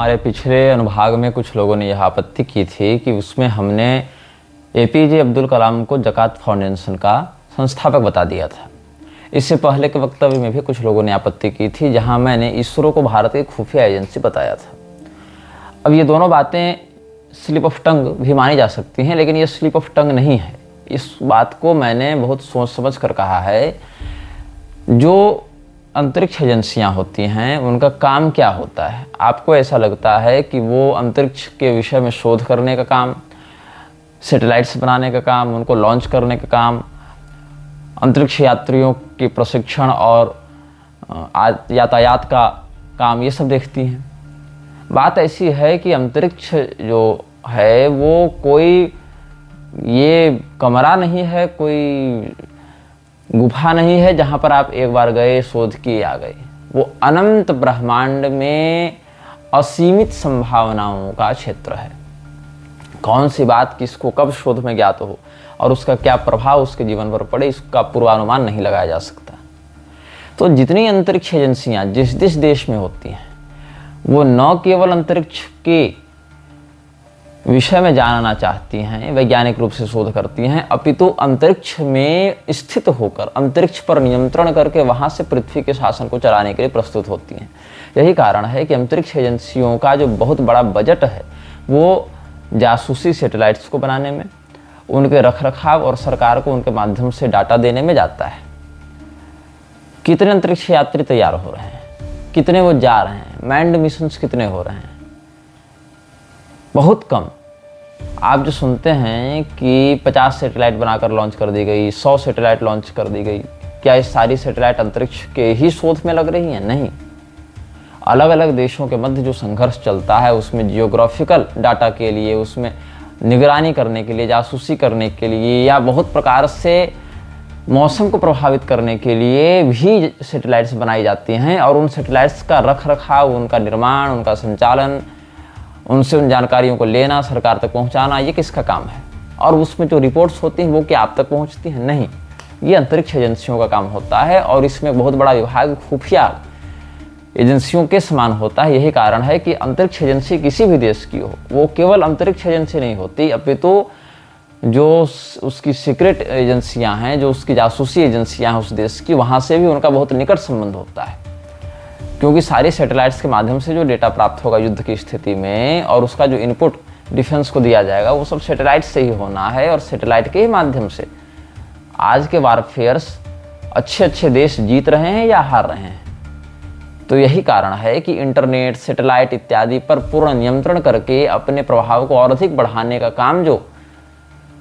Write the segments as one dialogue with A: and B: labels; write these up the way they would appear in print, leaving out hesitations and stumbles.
A: हमारे पिछले अनुभाग में कुछ लोगों ने यह आपत्ति की थी कि उसमें हमने एपीजे अब्दुल कलाम को ज़कात फाउंडेशन का संस्थापक बता दिया था। इससे पहले के वक्तव्य में भी कुछ लोगों ने आपत्ति की थी, जहां मैंने इसरो को भारत की खुफिया एजेंसी बताया था। अब ये दोनों बातें स्लिप ऑफ टंग भी मानी जा सकती हैं, लेकिन ये स्लिप ऑफ टंग नहीं है। इस बात को मैंने बहुत सोच समझ कर कहा है। जो अंतरिक्ष एजेंसियां होती हैं उनका काम क्या होता है? आपको ऐसा लगता है कि वो अंतरिक्ष के विषय में शोध करने का काम, सैटेलाइट्स बनाने का काम, उनको लॉन्च करने का काम, अंतरिक्ष यात्रियों के प्रशिक्षण और यातायात का काम, ये सब देखती हैं। बात ऐसी है कि अंतरिक्ष जो है वो कोई ये कमरा नहीं है, कोई गुफा नहीं है जहाँ पर आप एक बार गए, शोध किए आ गए। वो अनंत ब्रह्मांड में असीमित संभावनाओं का क्षेत्र है। कौन सी बात किसको कब शोध में ज्ञात हो और उसका क्या प्रभाव उसके जीवन पर पड़े, इसका पूर्वानुमान नहीं लगाया जा सकता। तो जितनी अंतरिक्ष एजेंसियां जिस जिस देश में होती हैं वो न केवल अंतरिक्ष के विषय में जानना चाहती हैं, वैज्ञानिक रूप से शोध करती हैं, अपितु अंतरिक्ष में स्थित होकर अंतरिक्ष पर नियंत्रण करके वहां से पृथ्वी के शासन को चलाने के लिए प्रस्तुत होती हैं। यही कारण है कि अंतरिक्ष एजेंसियों का जो बहुत बड़ा बजट है वो जासूसी सैटेलाइट्स को बनाने में, उनके रखरखाव और सरकार को उनके माध्यम से डाटा देने में जाता है। कितने अंतरिक्ष यात्री तैयार हो रहे हैं, कितने वो जा रहे हैं, मैन्ड मिशंस कितने हो रहे हैं? बहुत कम। आप जो सुनते हैं कि 50 सैटेलाइट बनाकर लॉन्च कर दी गई, 100 सैटेलाइट लॉन्च कर दी गई, क्या ये सारी सैटेलाइट अंतरिक्ष के ही शोध में लग रही हैं? नहीं। अलग अलग देशों के मध्य जो संघर्ष चलता है उसमें जियोग्राफिकल डाटा के लिए, उसमें निगरानी करने के लिए, जासूसी करने के लिए, या बहुत प्रकार से मौसम को प्रभावित करने के लिए भी सैटेलाइट्स बनाई जाती हैं। और उन सैटेलाइट्स का रख रखाव, उनका निर्माण, उनका संचालन, उनसे उन जानकारियों को लेना, सरकार तक पहुंचाना, ये किसका काम है? और उसमें जो रिपोर्ट्स होती हैं वो क्या आप तक पहुंचती हैं? नहीं, ये अंतरिक्ष एजेंसियों का काम होता है। और इसमें बहुत बड़ा विभाग खुफिया एजेंसियों के समान होता है। यही कारण है कि अंतरिक्ष एजेंसी किसी भी देश की हो, वो केवल अंतरिक्ष एजेंसी नहीं होती, अपितु जो उसकी सीक्रेट एजेंसियां हैं, जो उसकी जासूसी एजेंसियां हैं उस देश की, वहाँ से भी उनका बहुत निकट संबंध होता है। क्योंकि सारी सैटेलाइट्स के माध्यम से जो डेटा प्राप्त होगा युद्ध की स्थिति में, और उसका जो इनपुट डिफेंस को दिया जाएगा, वो सब सैटेलाइट से ही होना है। और सैटेलाइट के ही माध्यम से आज के वारफेयर्स अच्छे अच्छे देश जीत रहे हैं या हार रहे हैं। तो यही कारण है कि इंटरनेट, सैटेलाइट इत्यादि पर पूर्ण नियंत्रण करके अपने प्रभाव को और अधिक बढ़ाने का काम जो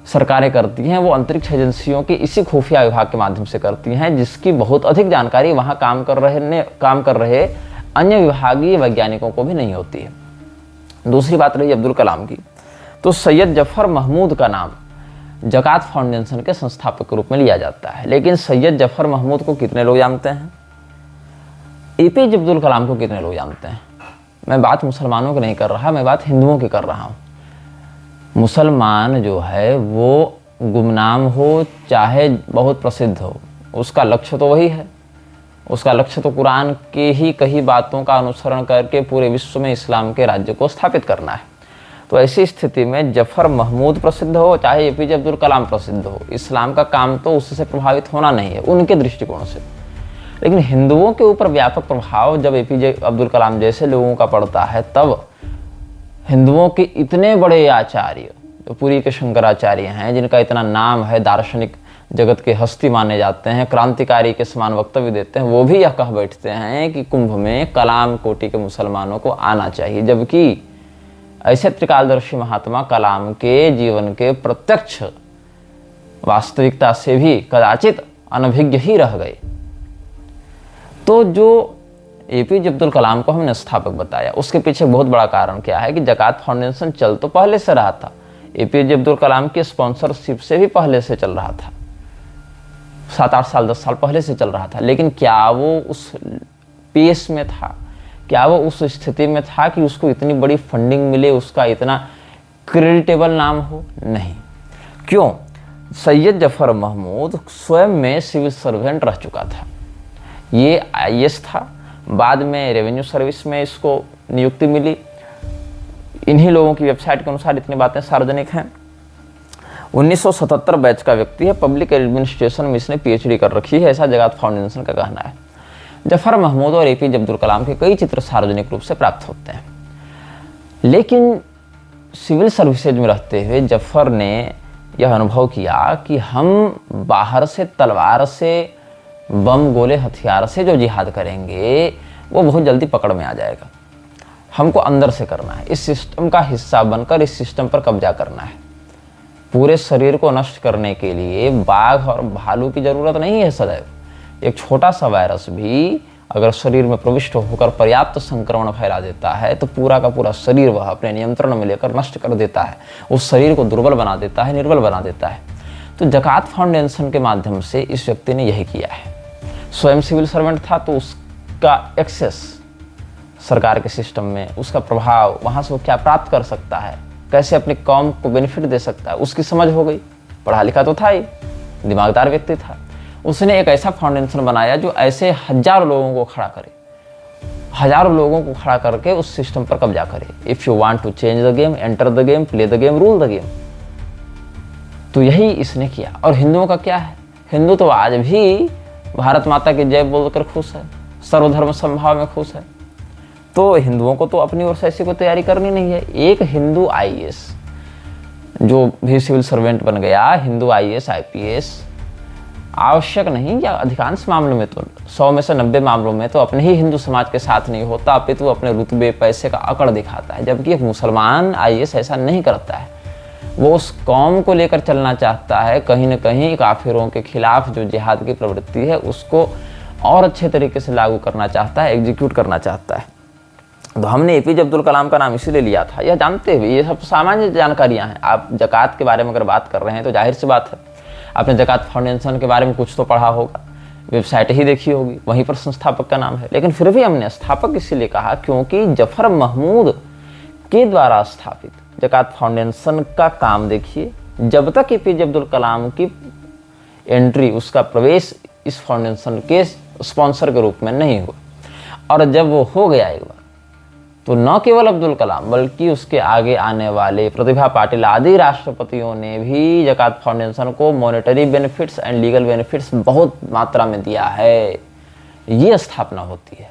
A: सरकारें करती हैं वो अंतरिक्ष एजेंसियों के इसी खुफिया विभाग के माध्यम से करती हैं, जिसकी बहुत अधिक जानकारी वहां काम कर रहे अन्य विभागीय वैज्ञानिकों को भी नहीं होती है। दूसरी बात रही अब्दुल कलाम की, तो सैयद जफर महमूद का नाम ज़कात फाउंडेशन के संस्थापक के रूप में लिया जाता है। लेकिन सैयद जफर महमूद को कितने लोग जानते हैं? एपीजे अब्दुल कलाम को कितने लोग जानते हैं? मैं बात मुसलमानों की नहीं कर रहा, मैं बात हिंदुओं की कर रहा हूँ। मुसलमान जो है वो गुमनाम हो चाहे बहुत प्रसिद्ध हो, उसका लक्ष्य तो वही है। उसका लक्ष्य तो कुरान के ही कई बातों का अनुसरण करके पूरे विश्व में इस्लाम के राज्य को स्थापित करना है। तो ऐसी स्थिति में जफर महमूद प्रसिद्ध हो चाहे एपीजे अब्दुल कलाम प्रसिद्ध हो, इस्लाम का काम तो उससे प्रभावित होना नहीं है उनके दृष्टिकोण से। लेकिन हिंदुओं के ऊपर व्यापक प्रभाव जब एपीजे अब्दुल कलाम जैसे लोगों का पड़ता है, तब हिंदुओं के इतने बड़े आचार्य, जो पुरी के शंकराचार्य हैं, जिनका इतना नाम है, दार्शनिक जगत के हस्ती माने जाते हैं, क्रांतिकारी के समान वक्तव्य देते हैं, वो भी यह कह बैठते हैं कि कुंभ में कलाम कोटि के मुसलमानों को आना चाहिए। जबकि ऐसे त्रिकालदर्शी महात्मा कलाम के जीवन के प्रत्यक्ष वास्तविकता से भी कदाचित अनभिज्ञ ही रह गए। तो जो एपीजे अब्दुल कलाम को हमने स्थापक बताया, उसके पीछे बहुत बड़ा कारण क्या है कि ज़कात फाउंडेशन चल तो पहले से रहा था, एपीजे अब्दुल कलाम की स्पॉन्सरशिप से भी पहले से चल रहा था, 7-8 साल 10 साल पहले से चल रहा था। लेकिन क्या वो उस पेस में था, क्या वो उस स्थिति में था कि उसको इतनी बड़ी फंडिंग मिले, उसका इतना क्रेडिटेबल नाम हो? नहीं। क्यों? सैयद जफर महमूद स्वयं में सिविल सर्वेंट रह चुका था। ये आईएएस था, बाद में रेवेन्यू सर्विस में इसको नियुक्ति मिली, इन्हीं लोगों की वेबसाइट के अनुसार इतनी बातें सार्वजनिक हैं। 1977 बैच का व्यक्ति है, पब्लिक एडमिनिस्ट्रेशन में इसने पीएचडी कर रखी है, ऐसा जगात फाउंडेशन का कहना है। जफर महमूद और एपीजे अब्दुल कलाम के कई चित्र सार्वजनिक रूप से प्राप्त होते हैं, लेकिन सिविल सर्विसेज में रहते हुए जफर ने यह अनुभव किया कि हम बाहर से तलवार से, बम गोले हथियार से जो जिहाद करेंगे वो बहुत जल्दी पकड़ में आ जाएगा। हमको अंदर से करना है, इस सिस्टम का हिस्सा बनकर इस सिस्टम पर कब्जा करना है। पूरे शरीर को नष्ट करने के लिए बाघ और भालू की जरूरत नहीं है सदैव। एक छोटा सा वायरस भी अगर शरीर में प्रविष्ट होकर पर्याप्त संक्रमण फैला देता है तो पूरा का पूरा शरीर वह अपने नियंत्रण में लेकर नष्ट कर देता है, उस शरीर को दुर्बल बना देता है, निर्बल बना देता है। तो जकात फाउंडेशन के माध्यम से इस व्यक्ति ने यही किया है। स्वयं सिविल सर्वेंट था तो उसका एक्सेस सरकार के सिस्टम में, उसका प्रभाव, वहाँ से वो क्या प्राप्त कर सकता है, कैसे अपनी कौम को बेनिफिट दे सकता है, उसकी समझ हो गई। पढ़ा लिखा तो था ही, दिमागदार व्यक्ति था। उसने एक ऐसा फाउंडेशन बनाया जो ऐसे हजारों लोगों को खड़ा करे, हजारों लोगों को खड़ा करके उस सिस्टम पर कब्जा करे। If you want to change the game, enter the game, play the game, rule the game. तो यही इसने किया। और हिंदुओं का क्या है? हिंदू तो आज भी भारत माता की जय बोलकर खुश है, सर्वधर्म समभाव में खुश है। तो हिंदुओं को तो अपनी ओर से ऐसी कोई तैयारी करनी नहीं है। एक हिंदू आईएएस जो भी सिविल सर्वेंट बन गया, हिंदू आईएएस आईपीएस आवश्यक नहीं, या अधिकांश मामलों में तो 100 में से 90 मामलों में तो अपने ही हिंदू समाज के साथ नहीं होता, अपितु वो अपने रुतबे पैसे का अकड़ दिखाता है। जबकि एक मुसलमान आईएएस ऐसा नहीं करता है। वो उस कौम को लेकर चलना चाहता है, कहीं ना कहीं काफिरों के खिलाफ जो जिहाद की प्रवृत्ति है उसको और अच्छे तरीके से लागू करना चाहता है, एग्जीक्यूट करना चाहता है। तो हमने एपीजे अब्दुल कलाम का नाम इसीलिए लिया था, यह जानते हुए, ये सब सामान्य जानकारियां हैं। आप जकात के बारे में अगर बात कर रहे हैं तो जाहिर सी बात है आपने जकात फाउंडेशन के बारे में कुछ तो पढ़ा होगा, वेबसाइट ही देखी होगी, वहीं पर संस्थापक का नाम है। लेकिन फिर भी हमने स्थापक इसीलिए कहा क्योंकि जफर महमूद के द्वारा स्थापित जकात फाउंडेशन का काम देखिए। जब तक एपीजे अब्दुल कलाम की एंट्री, उसका प्रवेश इस फाउंडेशन के स्पॉन्सर के रूप में नहीं हुआ, और जब वो हो गया एक बार, तो न केवल अब्दुल कलाम बल्कि उसके आगे आने वाले प्रतिभा पाटिल आदि राष्ट्रपतियों ने भी जकात फाउंडेशन को monetary benefits and legal benefits बहुत मात्रा में दिया है। ये स्थापना होती है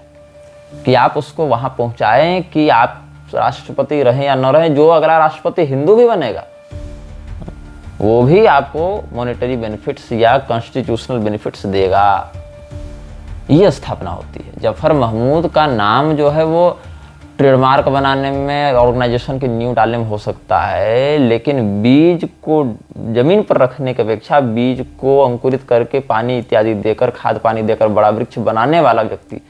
A: कि आप उसको वहां पहुंचाएं कि आप राष्ट्रपति रहें या न रहें, जो अगला राष्ट्रपति हिंदू भी बनेगा वो भी आपको मॉनेटरी बेनिफिट्स या कॉन्स्टिट्यूशनल बेनिफिट्स देगा। ये स्थापना होती है। जफर महमूद का नाम जो है वो ट्रेडमार्क बनाने में, ऑर्गेनाइजेशन की नींव डालने में हो सकता है, लेकिन बीज को जमीन पर रखने की अपेक्षा बीज को अंकुरित करके पानी इत्यादि देकर, खाद पानी देकर बड़ा वृक्ष बनाने वाला व्यक्ति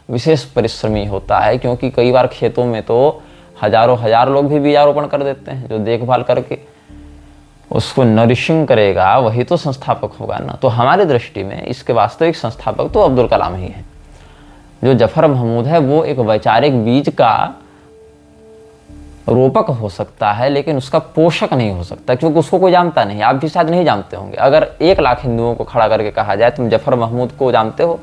A: विशेष परिश्रमी होता है। क्योंकि कई बार खेतों में तो हजार लोग भी बीजारोपण कर देते हैं, जो देखभाल करके उसको नरिशिंग करेगा वही तो संस्थापक होगा ना। तो हमारी दृष्टि में इसके वास्तविक संस्थापक तो अब्दुल कलाम ही है। जो जफर महमूद है वो एक वैचारिक बीज का रोपक हो सकता है, लेकिन उसका पोषक नहीं हो सकता, क्योंकि उसको कोई जानता नहीं। आप भी शायद नहीं जानते होंगे। अगर 1 लाख हिंदुओं को खड़ा करके कहा जाए तुम जफर महमूद को जानते हो,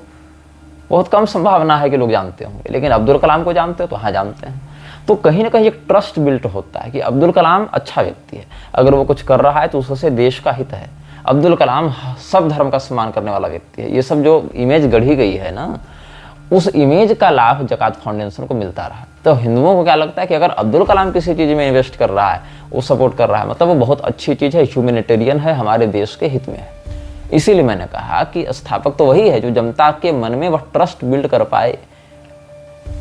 A: बहुत कम संभावना है कि लोग जानते होंगे। लेकिन अब्दुल कलाम को जानते हो तो हाँ, जानते हैं। तो कहीं ना कहीं एक ट्रस्ट बिल्ट होता है कि अब्दुल कलाम अच्छा व्यक्ति है, अगर वो कुछ कर रहा है तो उससे देश का हित है। अब्दुल कलाम सब धर्म का सम्मान करने वाला व्यक्ति है। ये सब जो इमेज गढ़ी गई है ना, उस इमेज का लाभ जकात फाउंडेशन को मिलता रहा। तो हिंदुओं को क्या लगता है कि अगर अब्दुल कलाम किसी चीज़ में इन्वेस्ट कर रहा है, वो सपोर्ट कर रहा है, मतलब वो बहुत अच्छी चीज़ है, ह्यूमैनिटेरियन है, हमारे देश के हित में है। इसीलिए मैंने कहा कि स्थापक तो वही है जो जनता के मन में वह ट्रस्ट बिल्ड कर पाए।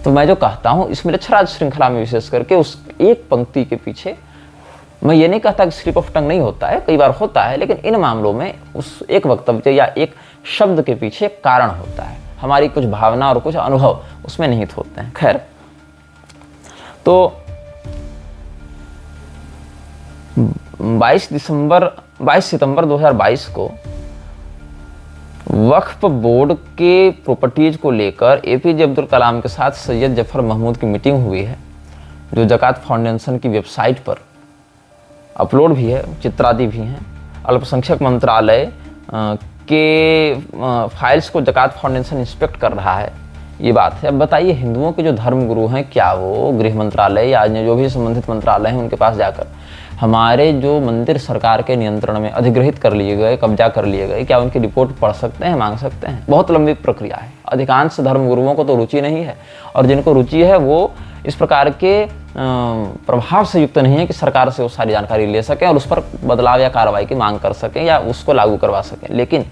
A: तो मैं जो कहता हूँ इस निरक्षरराज श्रृंखला में विशेष करके उस एक पंक्ति के पीछे, मैं ये नहीं कहता कि स्लिप ऑफ टंग नहीं होता है, कई बार होता है, लेकिन इन मामलों में उस एक वक्तव्य या एक शब्द के पीछे कारण होता है। हमारी कुछ भावना और कुछ अनुभव उसमें निहित होते हैं। खैर, तो 22 सितंबर 2022 को वक्फ बोर्ड के प्रॉपर्टीज को लेकर एपीजे अब्दुल कलाम के साथ सैयद जफर महमूद की मीटिंग हुई है, जो जकात फाउंडेशन की वेबसाइट पर अपलोड भी है, चित्रादि भी हैं। अल्पसंख्यक मंत्रालय के फाइल्स को जकात फाउंडेशन इंस्पेक्ट कर रहा है। ये बात है। अब बताइए हिंदुओं के जो धर्म गुरु हैं, क्या वो गृह मंत्रालय या अन्य जो भी संबंधित मंत्रालय हैं उनके पास जाकर हमारे जो मंदिर सरकार के नियंत्रण में अधिग्रहित कर लिए गए, कब्जा कर लिए गए, क्या उनकी रिपोर्ट पढ़ सकते हैं, मांग सकते हैं? बहुत लंबी प्रक्रिया है। अधिकांश धर्म गुरुओं को तो रुचि नहीं है, और जिनको रुचि है वो इस प्रकार के प्रभाव से युक्त नहीं है कि सरकार से वो सारी जानकारी ले सकें और उस पर बदलाव या कार्रवाई की मांग कर सकें या उसको लागू करवा सकें। लेकिन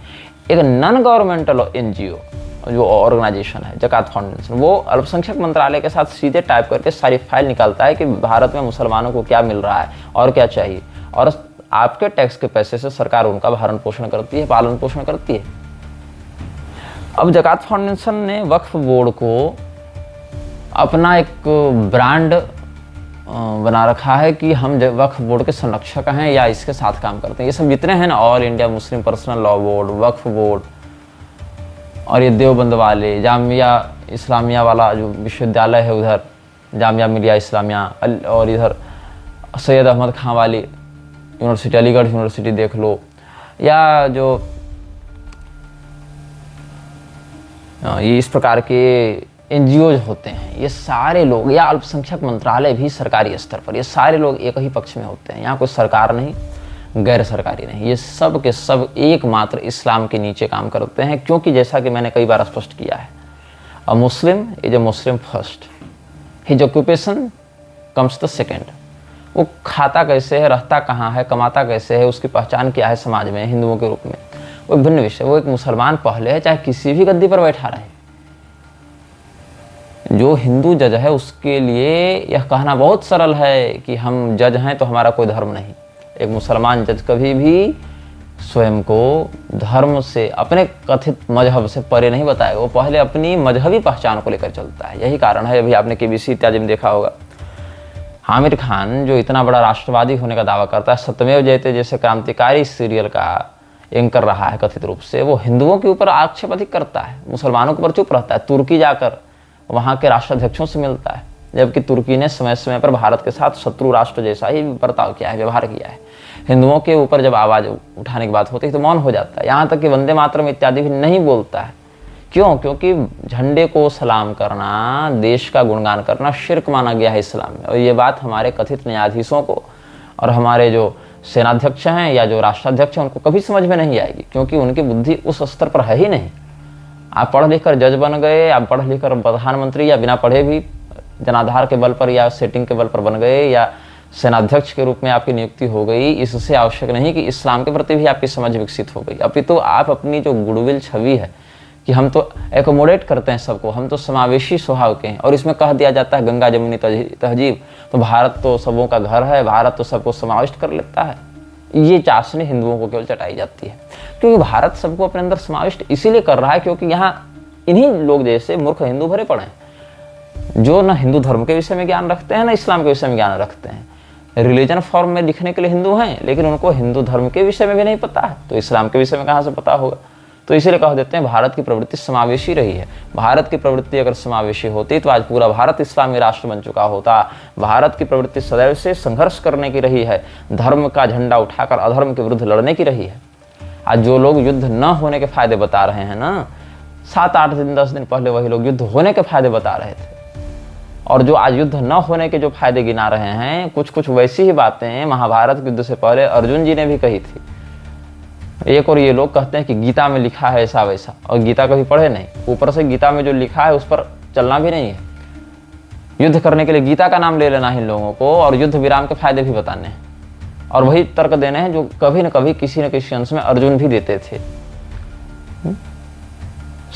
A: एक नॉन गवर्नमेंटल NGO जो ऑर्गेनाइजेशन है ज़कात फाउंडेशन, वो अल्पसंख्यक मंत्रालय के साथ सीधे टाइप करके सारी फाइल निकालता है कि भारत में मुसलमानों को क्या मिल रहा है और क्या चाहिए, और आपके टैक्स के पैसे से सरकार उनका भरण पोषण करती है, पालन पोषण करती है। अब ज़कात फाउंडेशन ने वक्फ बोर्ड को अपना एक ब्रांड बना रखा है कि हम वक्फ बोर्ड के संरक्षक हैं या इसके साथ काम करते हैं। ये सब जितने हैं ना, all India Muslim personal law board, Waqf board, और ये देवबंद वाले, जामिया इस्लामिया वाला जो विश्वविद्यालय है उधर, जामिया मिलिया इस्लामिया, और इधर सैयद अहमद खां वाली यूनिवर्सिटी, अलीगढ़ यूनिवर्सिटी देख लो, या जो ये इस प्रकार के NGOज होते हैं, ये सारे लोग, या अल्पसंख्यक मंत्रालय भी सरकारी स्तर पर, ये सारे लोग एक ही पक्ष में होते हैं। यहाँ कोई सरकार नहीं, गैर सरकारी नहीं, ये सब के सब एकमात्र इस्लाम के नीचे काम करते हैं। क्योंकि जैसा कि मैंने कई बार स्पष्ट किया है, a Muslim is a Muslim first, his occupation comes the second. वो खाता कैसे है, रहता कहाँ है, कमाता कैसे है, उसकी पहचान क्या है समाज में हिंदुओं के रूप में, वो भिन्न विषय। वो एक मुसलमान पहले है, चाहे किसी भी गद्दी पर बैठा रहे। जो हिंदू जज है उसके लिए यह कहना बहुत सरल है कि हम जज हैं तो हमारा कोई धर्म नहीं। एक मुसलमान जज कभी भी स्वयं को धर्म से, अपने कथित मजहब से परे नहीं बताएगा, वो पहले अपनी मजहबी पहचान को लेकर चलता है। यही कारण है, अभी आपने KBC इत्यादि में देखा होगा, आमिर खान जो इतना बड़ा राष्ट्रवादी होने का दावा करता है, सत्यमेव जयते जैसे क्रांतिकारी सीरियल का एंकर रहा है कथित रूप से, वो हिंदुओं के ऊपर आक्षेप अधिक करता है, मुसलमानों के ऊपर चुप रहता है। तुर्की जाकर वहाँ के राष्ट्राध्यक्षों से मिलता है, जबकि तुर्की ने समय समय पर भारत के साथ शत्रु राष्ट्र जैसा ही बर्ताव किया है, व्यवहार किया है। हिंदुओं के ऊपर जब आवाज़ उठाने की बात होती है तो मौन हो जाता है, यहाँ तक कि वंदे मातरम इत्यादि भी नहीं बोलता है। क्यों? क्योंकि झंडे को सलाम करना, देश का गुणगान करना शिर्क माना गया है इस्लाम में। और ये बात हमारे कथित न्यायाधीशों को और हमारे जो सेनाध्यक्ष हैं या जो राष्ट्राध्यक्ष हैं उनको कभी समझ में नहीं आएगी, क्योंकि उनकी बुद्धि उस स्तर पर है ही नहीं। आप पढ़ लिख कर जज बन गए, आप पढ़ लिख कर प्रधानमंत्री, या बिना पढ़े भी जनाधार के बल पर या सेटिंग के बल पर बन गए, या सेनाध्यक्ष के रूप में आपकी नियुक्ति हो गई। इससे आवश्यक नहीं कि इस्लाम के प्रति भी आपकी समझ विकसित हो गई। अपितु आप अपनी जो गुडविल छवि है कि हम तो एकोमोडेट करते हैं सबको, हम तो समावेशी स्वभाव के हैं, और इसमें कह दिया जाता है गंगा जमुनी तहजीब, तो भारत तो सबों का घर है, भारत तो सबको समाविष्ट कर लेता है। ये चाशनी हिंदुओं को केवल चटाई जाती है, क्योंकि भारत सबको अपने अंदर समाविष्ट इसीलिए कर रहा है क्योंकि यहाँ इन्हीं लोग जैसे मूर्ख हिंदू भरे पड़े हैं, जो न हिंदू धर्म के विषय में ज्ञान रखते हैं, न इस्लाम के विषय में ज्ञान रखते हैं। रिलीजन फॉर्म में लिखने के लिए हिंदू हैं, लेकिन उनको हिंदू धर्म के विषय में भी नहीं पता है, तो इस्लाम के विषय में कहाँ से पता होगा। तो इसीलिए कह देते हैं भारत की प्रवृत्ति समावेशी रही है। भारत की प्रवृत्ति अगर समावेशी होती तो आज पूरा भारत इस्लामी राष्ट्र बन चुका होता। भारत की प्रवृत्ति सदैव से संघर्ष करने की रही है, धर्म का झंडा उठाकर अधर्म के विरुद्ध लड़ने की रही है। आज जो लोग युद्ध न होने के फायदे बता रहे हैं ना, 7-8 दिन 10 दिन पहले वही लोग युद्ध होने के फायदे बता रहे थे, और जो आज युद्ध न होने के जो फायदे गिना रहे हैं, कुछ कुछ वैसी ही बातें महाभारत युद्ध से पहले अर्जुन जी ने भी कही थी। एक और ये लोग कहते हैं कि गीता में लिखा है ऐसा वैसा, और गीता कभी पढ़े नहीं, ऊपर से गीता में जो लिखा है उस पर चलना भी नहीं है। युद्ध करने के लिए गीता का नाम ले लेना है इन लोगों को, और युद्ध विराम के फायदे भी बताने हैं, और वही तर्क देने हैं जो कभी न कभी किसी न किसी अंश में अर्जुन भी देते थे।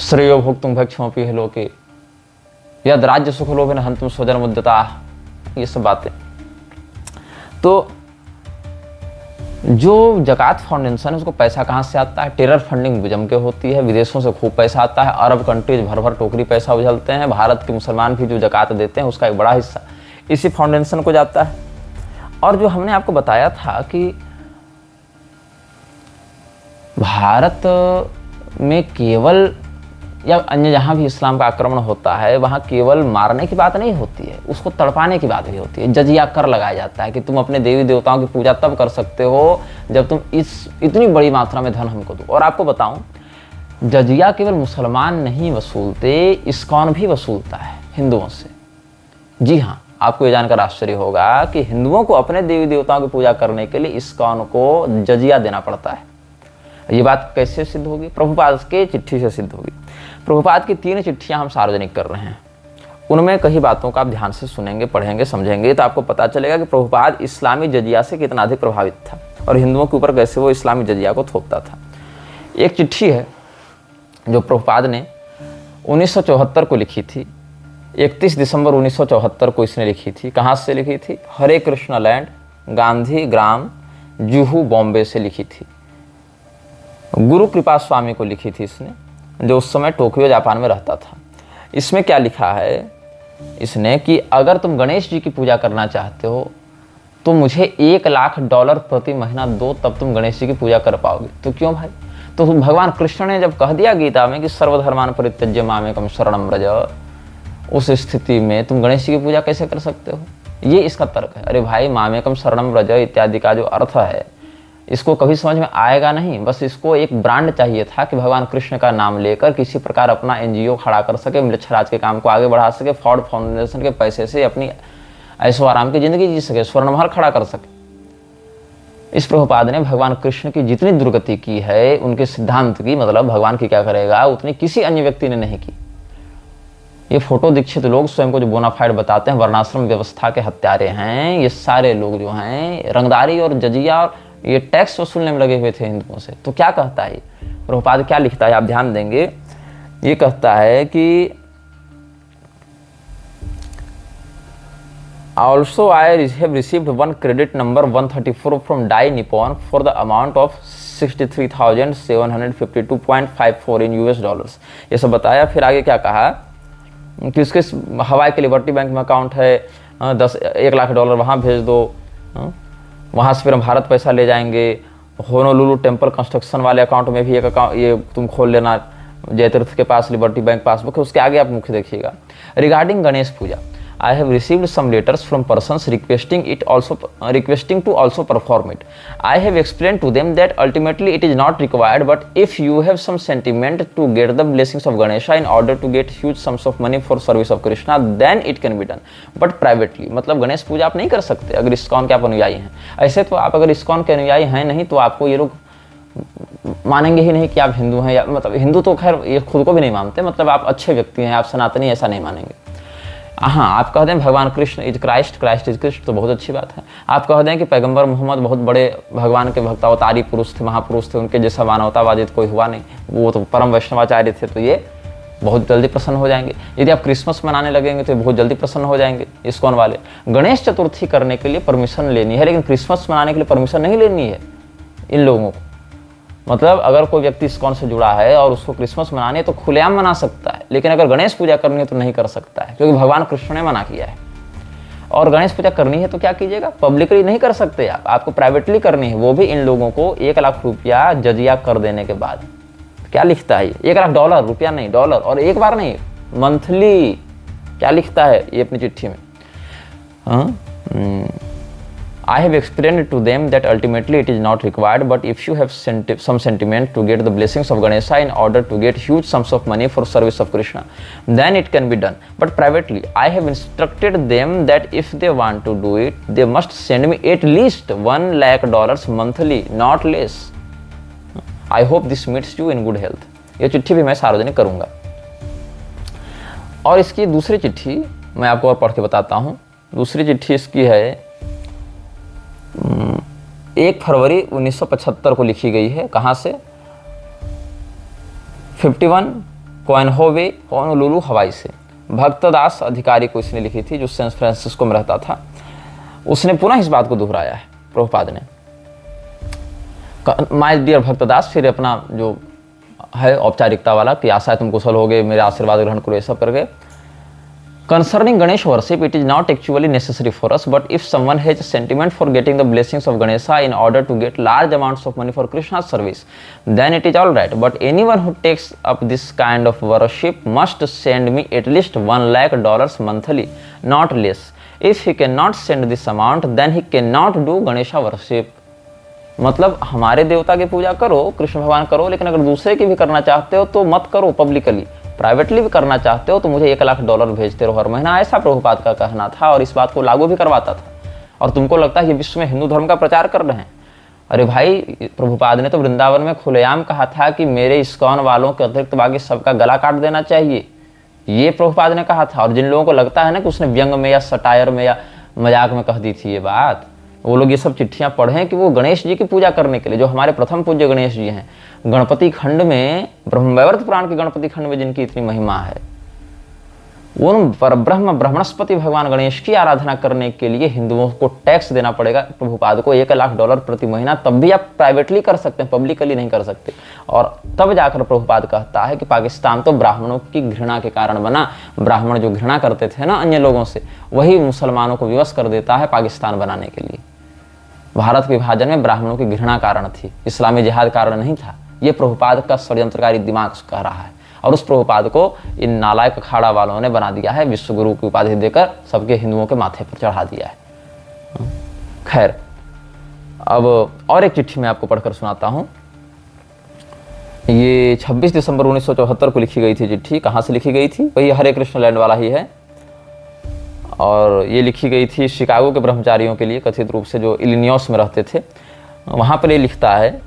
A: श्रेयो भोक्तुम भक्षमपि हे लोके यद राज्य सुख लोभेन हन्तुम स्वजन मुद्यताः, ये सब बातें। तो जो ज़कात फाउंडेशन है उसको पैसा कहाँ से आता है? टेरर फंडिंग जम के होती है, विदेशों से खूब पैसा आता है, अरब कंट्रीज भर भर टोकरी पैसा उछलते हैं। भारत के मुसलमान भी जो ज़कात देते हैं उसका एक बड़ा हिस्सा इसी फाउंडेशन को जाता है। और जो हमने आपको बताया था कि भारत में केवल या अन्य जहाँ भी इस्लाम का आक्रमण होता है वहाँ केवल मारने की बात नहीं होती है, उसको तड़पाने की बात भी होती है। जजिया कर लगाया जाता है कि तुम अपने देवी देवताओं की पूजा तब कर सकते हो जब तुम इतनी बड़ी मात्रा में धन हमको दो। और आपको बताऊं, जजिया केवल मुसलमान नहीं वसूलते, इस्कॉन भी वसूलता है हिंदुओं से। जी हाँ, आपको ये जानकर आश्चर्य होगा कि हिंदुओं को अपने देवी देवताओं की पूजा करने के लिए इस्कॉन को जजिया देना पड़ता है। ये बात कैसे सिद्ध होगी? प्रभुपाद के चिट्ठी से सिद्ध होगी। प्रभुपाद की 3 चिट्ठियां हम सार्वजनिक कर रहे हैं, उनमें कई बातों का आप ध्यान से सुनेंगे, पढ़ेंगे, समझेंगे तो आपको पता चलेगा कि प्रभुपाद इस्लामी जजिया से कितना अधिक प्रभावित था और हिंदुओं के ऊपर कैसे वो इस्लामी जजिया को थोपता था। एक चिट्ठी है जो प्रभुपाद ने 1974 को लिखी थी, 31 दिसंबर 1974 को इसने लिखी थी। कहाँ से लिखी थी? हरे कृष्णा लैंड, गांधी ग्राम, जुहू, बॉम्बे से लिखी थी। गुरु कृपा स्वामी को लिखी थी इसने, जो उस समय टोक्यो जापान में रहता था। इसमें क्या लिखा है इसने कि अगर तुम गणेश जी की पूजा करना चाहते हो तो मुझे $1 लाख प्रति महीना दो, तब तुम गणेश जी की पूजा कर पाओगे। तो क्यों भाई? तो भगवान कृष्ण ने जब कह दिया गीता में कि सर्वधर्मान परित्यज्य मामेकम शरणम व्रज, उस स्थिति में तुम गणेश जी की पूजा कैसे कर सकते हो? ये इसका तर्क है। अरे भाई, मामेकम शरणम व्रज इत्यादि का जो अर्थ है इसको कभी समझ में आएगा नहीं। बस इसको एक ब्रांड चाहिए था कि भगवान कृष्ण का नाम लेकर किसी प्रकार अपना NGO खड़ा कर सके, मृच्छराज के काम को आगे बढ़ा सके, फॉर्ड फाउंडेशन के पैसे से अपनी ऐशो आराम की जिंदगी जी सके, स्वर्णमहल खड़ा कर सके। इस प्रभुपाद ने भगवान कृष्ण की जितनी दुर्गति की है, उनके सिद्धांत की, मतलब भगवान की क्या करेगा, उतनी किसी अन्य व्यक्ति ने नहीं की। ये फोटो दीक्षित लोग स्वयं को जो बोनाफाइड बताते हैं वर्णाश्रम व्यवस्था के हत्यारे हैं, ये सारे लोग जो हैं रंगदारी और जजिया और ये टैक्स वसूलने में लगे हुए थे हिंदुओं से। तो क्या कहता है प्रभुपाद, क्या लिखता है आप ध्यान देंगे। ये कहता है कि Also, I have received one credit number 134 from Dai Nippon for the amount of $63,752.54 in US। ये सब बताया। फिर आगे क्या कहा कि उसके हवाई के लिबर्टी बैंक में अकाउंट है, $1 लाख वहाँ भेज दो, वहाँ से फिर हम भारत पैसा ले जाएंगे। होनोलुलु टेम्पल कंस्ट्रक्शन वाले अकाउंट में भी एक अकाउंट ये तुम खोल लेना, जयतीर्थ के पास लिबर्टी बैंक पासबुक है, उसके आगे आप मुख्य देखिएगा। Regarding Ganesh Puja, I have received some letters from persons requesting to also perform it. I have explained to them that ultimately it is not required, but if you have some sentiment to get the blessings of Ganesha in order to get huge sums of money for service of Krishna, then it can be done, but privately। मतलब गणेश पूजा आप नहीं कर सकते अगर ISKCON के आप अनुयायी हैं। ऐसे तो आप अगर इस्कॉन के अनुयायी हैं नहीं तो आपको ये लोग मानेंगे ही नहीं कि आप हिंदू हैं, या मतलब हिंदू तो खैर ये खुद को भी नहीं मानते, मतलब आप अच्छे व्यक्ति हैं, आप सनातनी, ऐसा नहीं मानेंगे। हाँ, आप कह दें भगवान Krishna is Christ, Christ is Krishna, तो बहुत अच्छी बात है। आप कह दें कि पैगंबर मोहम्मद बहुत बड़े भगवान के भक्त अवतारी पुरुष थे, महापुरुष थे, उनके जैसा मानवतावादी तो कोई हुआ नहीं, वो तो परम वैष्णवाचार्य थे, तो ये बहुत जल्दी प्रसन्न हो जाएंगे। यदि आप क्रिसमस मनाने लगेंगे तो बहुत जल्दी प्रसन्न हो जाएंगे इस्कॉन वाले। गणेश चतुर्थी करने के लिए परमिशन लेनी है, लेकिन क्रिसमस मनाने के लिए परमिशन नहीं लेनी है इन लोगों को। मतलब अगर कोई व्यक्ति इस्कॉन से जुड़ा है और उसको क्रिसमस मनानी है तो खुलेआम मना सकता है, लेकिन अगर गणेश पूजा करनी है तो नहीं कर सकता है, क्योंकि भगवान कृष्ण ने मना किया है। और गणेश पूजा करनी है तो क्या कीजिएगा, पब्लिकली नहीं कर सकते आप, आपको प्राइवेटली करनी है, वो भी इन लोगों को $1 लाख जजिया कर देने के बाद। क्या लिखता है $1 लाख, रुपया नहीं, डॉलर, और एक बार नहीं, मंथली। क्या लिखता है ये अपनी चिट्ठी में? I have explained to them that ultimately it is not required, but if you have some sentiment to get the blessings of Ganesha in order to get huge sums of money for service of Krishna, then it can be done, but privately. I have instructed them that if they want to do it, they must send me at least $1 lakh monthly, not less. I hope this meets you in good health। ये चिट्ठी भी मैं सार्वजनिक करूंगा। और इसकी दूसरी चिट्ठी मैं आपको और पढ़ के बताता हूँ। दूसरी चिट्ठी इसकी है 1 फरवरी 1975 को लिखी गई है। कहाँ से? 51 कोएनहोवे, होनोलुलु, हवाई से। भक्तदास अधिकारी को इसने लिखी थी, जो सैन फ्रांसिस्को में रहता था। उसने पुनः इस बात को दोहराया है प्रभुपाद ने। माय डियर भक्तदास, फिर अपना जो है औपचारिकता वाला कि आशा है तुम कुशल हो गए, मेरे आशीर्वाद ग्रहण करो, ये सब करके। Concerning Ganesh worship, it is not actually necessary for us, but if someone has a sentiment for getting the blessings of Ganesha in order to get large amounts of money for Krishna's service, then it is all right. But anyone who takes up this kind of worship must send me at least $1 lakh monthly, not less. If he cannot send this amount, then he cannot do Ganesha worship। मतलब हमारे देवता की पूजा करो, कृष्ण भगवान करो, लेकिन अगर दूसरे की भी करना चाहते हो तो मत करो पब्लिकली, प्राइवेटली भी करना चाहते हो तो मुझे $1,00,000 भेजते रहो हर महीना, ऐसा प्रभुपाद का कहना था और इस बात को लागू भी करवाता था। और तुमको लगता है कि विश्व में हिंदू धर्म का प्रचार कर रहे हैं। अरे भाई, प्रभुपाद ने तो वृंदावन में खुलेआम कहा था कि मेरे इस्कॉन वालों के अतिरिक्त बाकी सबका गला काट देना चाहिए, ये प्रभुपाद ने कहा था। और जिन लोगों को लगता है ना कि उसने व्यंग में या सटायर में या मजाक में कह दी थी ये बात, वो लोग ये सब चिट्ठियां पढ़ें कि वो गणेश जी की पूजा करने के लिए, जो हमारे प्रथम पूज्य गणेश जी हैं, गणपति खंड में, ब्रह्मवैवर्त पुराण के गणपति खंड में जिनकी इतनी महिमा है, उन परब्रह्म ब्रह्मणस्पति भगवान गणेश की आराधना करने के लिए हिंदुओं को टैक्स देना पड़ेगा प्रभुपाद को $1,00,000 प्रति महीना। तब भी आप प्राइवेटली कर सकते हैं, पब्लिकली नहीं कर सकते। और तब जाकर प्रभुपाद कहता है कि पाकिस्तान तो ब्राह्मणों की घृणा के कारण बना, ब्राह्मण जो घृणा करते थे ना अन्य लोगों से, वही मुसलमानों को विवश कर देता है पाकिस्तान बनाने के लिए। भारत के विभाजन में ब्राह्मणों की घृणा कारण थी, इस्लामी जिहाद कारण नहीं था। ये प्रभुपाद का षड्यंत्रकारी दिमाग कह रहा है। और उस प्रभुपाद को इन नालायक अखाड़ा वालों ने बना दिया है, विश्व गुरु की उपाधि देकर सबके हिंदुओं के माथे पर चढ़ा दिया है। खैर, अब और एक चिट्ठी मैं आपको पढ़कर सुनाता हूं। ये 26 दिसंबर 1974 को लिखी गई थी चिट्ठी। कहाँ से लिखी गई थी? वही हरे कृष्ण लैंड वाला ही है। और ये लिखी गई थी शिकागो के ब्रह्मचारियों के लिए, कथित रूप से जो इलिनियॉस में रहते थे। वहाँ पर ये लिखता है,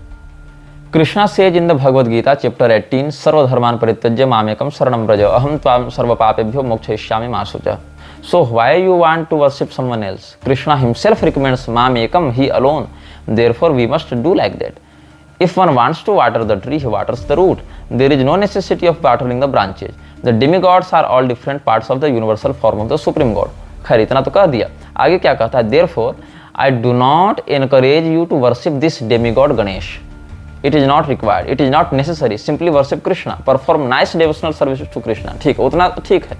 A: Krishna says in the Bhagavad Gita chapter 18, सर्वधर्मान परित्यज्य मामेकम शरणं व्रज अहम त्वां सर्वपापेभ्यो मोक्षयिष्यामि मा शुचः। So why you want to worship someone else? Krishna himself recommends mamekam, he alone. Therefore we must do like that. If one wants to water the tree, he waters the root. There is no necessity of watering the branches. The demigods are all different parts of the universal form of the supreme God. खैर, इतना तो कह दिया। आगे क्या कहता है? Therefore I do not encourage you to worship this demigod Ganesh. It is not required. It is not necessary. Simply worship Krishna. Perform nice devotional services to Krishna. ठीक है, उतना तो ठीक है,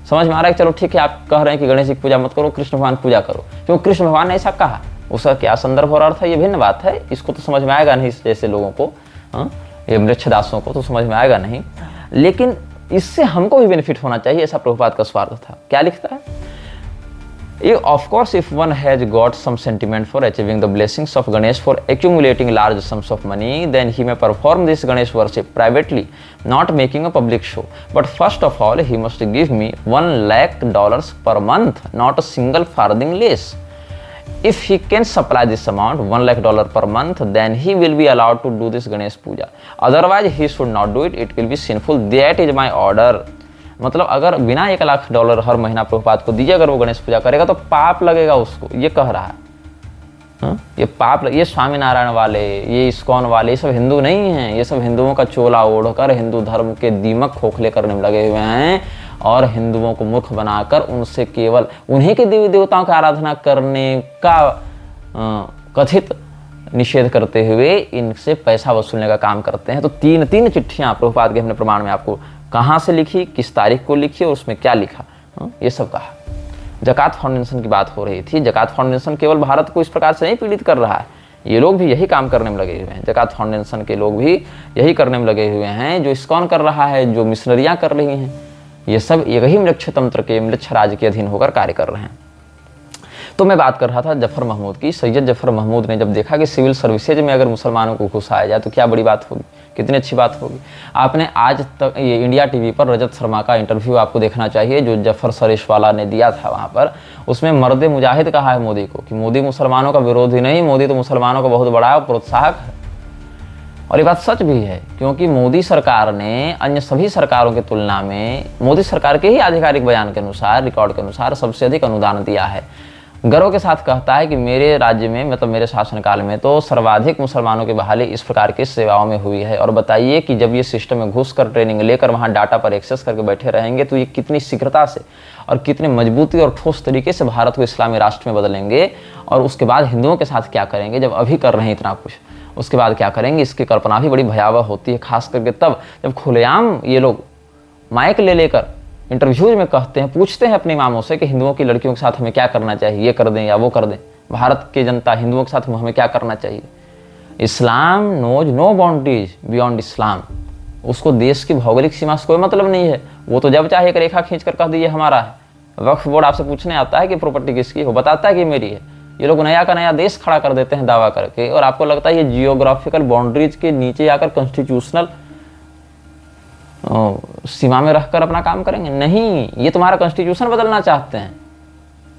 A: समझ में आ रहा है। चलो ठीक है, आप कह रहे हैं कि गणेश जी की पूजा मत करो, कृष्ण भगवान पूजा करो, क्यों कृष्ण भगवान ने ऐसा कहा, उसका क्या संदर्भ और अर्थ है, ये भिन्न बात है। इसको तो समझ में आएगा नहीं, जैसे लोगों को, ये मृच्छदासों को तो समझ में आएगा नहीं, लेकिन इससे हमको भी बेनिफिट होना चाहिए, ऐसा प्रभुपाद का स्वार्थ था। क्या लिखता है? Of course, if one has got some sentiment for achieving the blessings of Ganesh for accumulating large sums of money, then he may perform this Ganesh worship privately, not making a public show. But first of all, he must give me $1,00,000 per month, not a single farthing less. If he can supply this amount, $1,00,000 per month, then he will be allowed to do this Ganesh puja. Otherwise, he should not do it. It will be sinful. That is my order. मतलब अगर बिना $1,00,000 हर महीना प्रभुपाद को दीजिए, अगर वो गणेश पूजा करेगा तो पाप लगेगा उसको, ये कह रहा है। ये पाप, ये स्वामीनारायण वाले, ये इस्कॉन वाले, ये सब हिंदू नहीं हैं। ये सब हिंदुओं का चोला ओढ़कर हिंदू धर्म के दीमक खोखले करने में लगे हुए हैं और हिंदुओं को मूर्ख बनाकर उनसे केवल उन्हीं के देवी देवताओं की आराधना करने का कथित निषेध करते हुए इनसे पैसा वसूलने का काम करते हैं। तो तीन चिट्ठियां प्रभुपाद के हमने प्रमाण में आपको कहाँ से लिखी, किस तारीख को लिखी और उसमें क्या लिखा, ये सब कहा। जकात फाउंडेशन की बात हो रही थी। जकात फाउंडेशन केवल भारत को इस प्रकार से नहीं पीड़ित कर रहा है, ये लोग भी यही काम करने में लगे हुए हैं। जकात फाउंडेशन के लोग भी यही करने में लगे हुए हैं, जो इस्कॉन कर रहा है, जो मिशनरियाँ कर रही हैं, ये सब यही म्लेच्छ तंत्र के, म्लेच्छ राज के अधीन होकर कार्य कर रहे हैं। तो मैं बात कर रहा था जफर महमूद की। सैयद जफर महमूद ने जब देखा कि सिविल सर्विसेज में अगर मुसलमानों को घुसाया जाए तो क्या बड़ी बात होगी, कितनी अच्छी बात होगी। आपने आज तक ये इंडिया टीवी पर रजत शर्मा का इंटरव्यू आपको देखना चाहिए, जो जफर सरेशवाला ने दिया था वहाँ पर। उसमें मर्द मुजाहिद कहा है मोदी को कि मोदी मुसलमानों का विरोधी नहीं, मोदी तो मुसलमानों का बहुत बड़ा प्रोत्साहक है। और ये बात सच भी है, क्योंकि मोदी सरकार ने अन्य सभी सरकारों की तुलना में, मोदी सरकार के ही आधिकारिक बयान के अनुसार, रिकॉर्ड के अनुसार, सबसे अधिक अनुदान दिया है। गर्व के साथ कहता है कि मेरे राज्य में, मतलब मेरे शासनकाल में तो सर्वाधिक मुसलमानों की बहाली इस प्रकार की सेवाओं में हुई है। और बताइए कि जब ये सिस्टम में घुसकर ट्रेनिंग लेकर वहाँ डाटा पर एक्सेस करके बैठे रहेंगे तो ये कितनी शीघ्रता से और कितनी मजबूती और ठोस तरीके से भारत को इस्लामी राष्ट्र में बदलेंगे। और उसके बाद हिंदुओं के साथ क्या करेंगे, जब अभी कर रहे हैं इतना कुछ, उसके बाद क्या करेंगे, इसकी कल्पना भी बड़ी भयावह होती है। खास करके तब जब खुलेआम ये लोग माइक ले लेकर इंटरव्यूज में कहते हैं, पूछते हैं अपने इमामों से कि हिंदुओं की लड़कियों के साथ हमें क्या करना चाहिए, ये कर दें या वो कर दें। भारत की जनता हिंदुओं के साथ हमें क्या करना चाहिए। इस्लाम नोज नो बाउंड्रीज बियॉन्ड इस्लाम। उसको देश की भौगोलिक सीमा से कोई मतलब नहीं है। वो तो जब चाहे एक रेखा खींच कर कह दीजिए हमारा है। वक्फ बोर्ड आपसे पूछने आता है कि प्रॉपर्टी किसकी हो, बताता है कि मेरी है। ये लोग नया का नया देश खड़ा कर देते हैं दावा करके, और आपको लगता है ये जियोग्राफिकल बाउंड्रीज के नीचे आकर कॉन्स्टिट्यूशनल सीमा में रहकर अपना काम करेंगे। नहीं, ये तुम्हारा कॉन्स्टिट्यूशन बदलना चाहते हैं।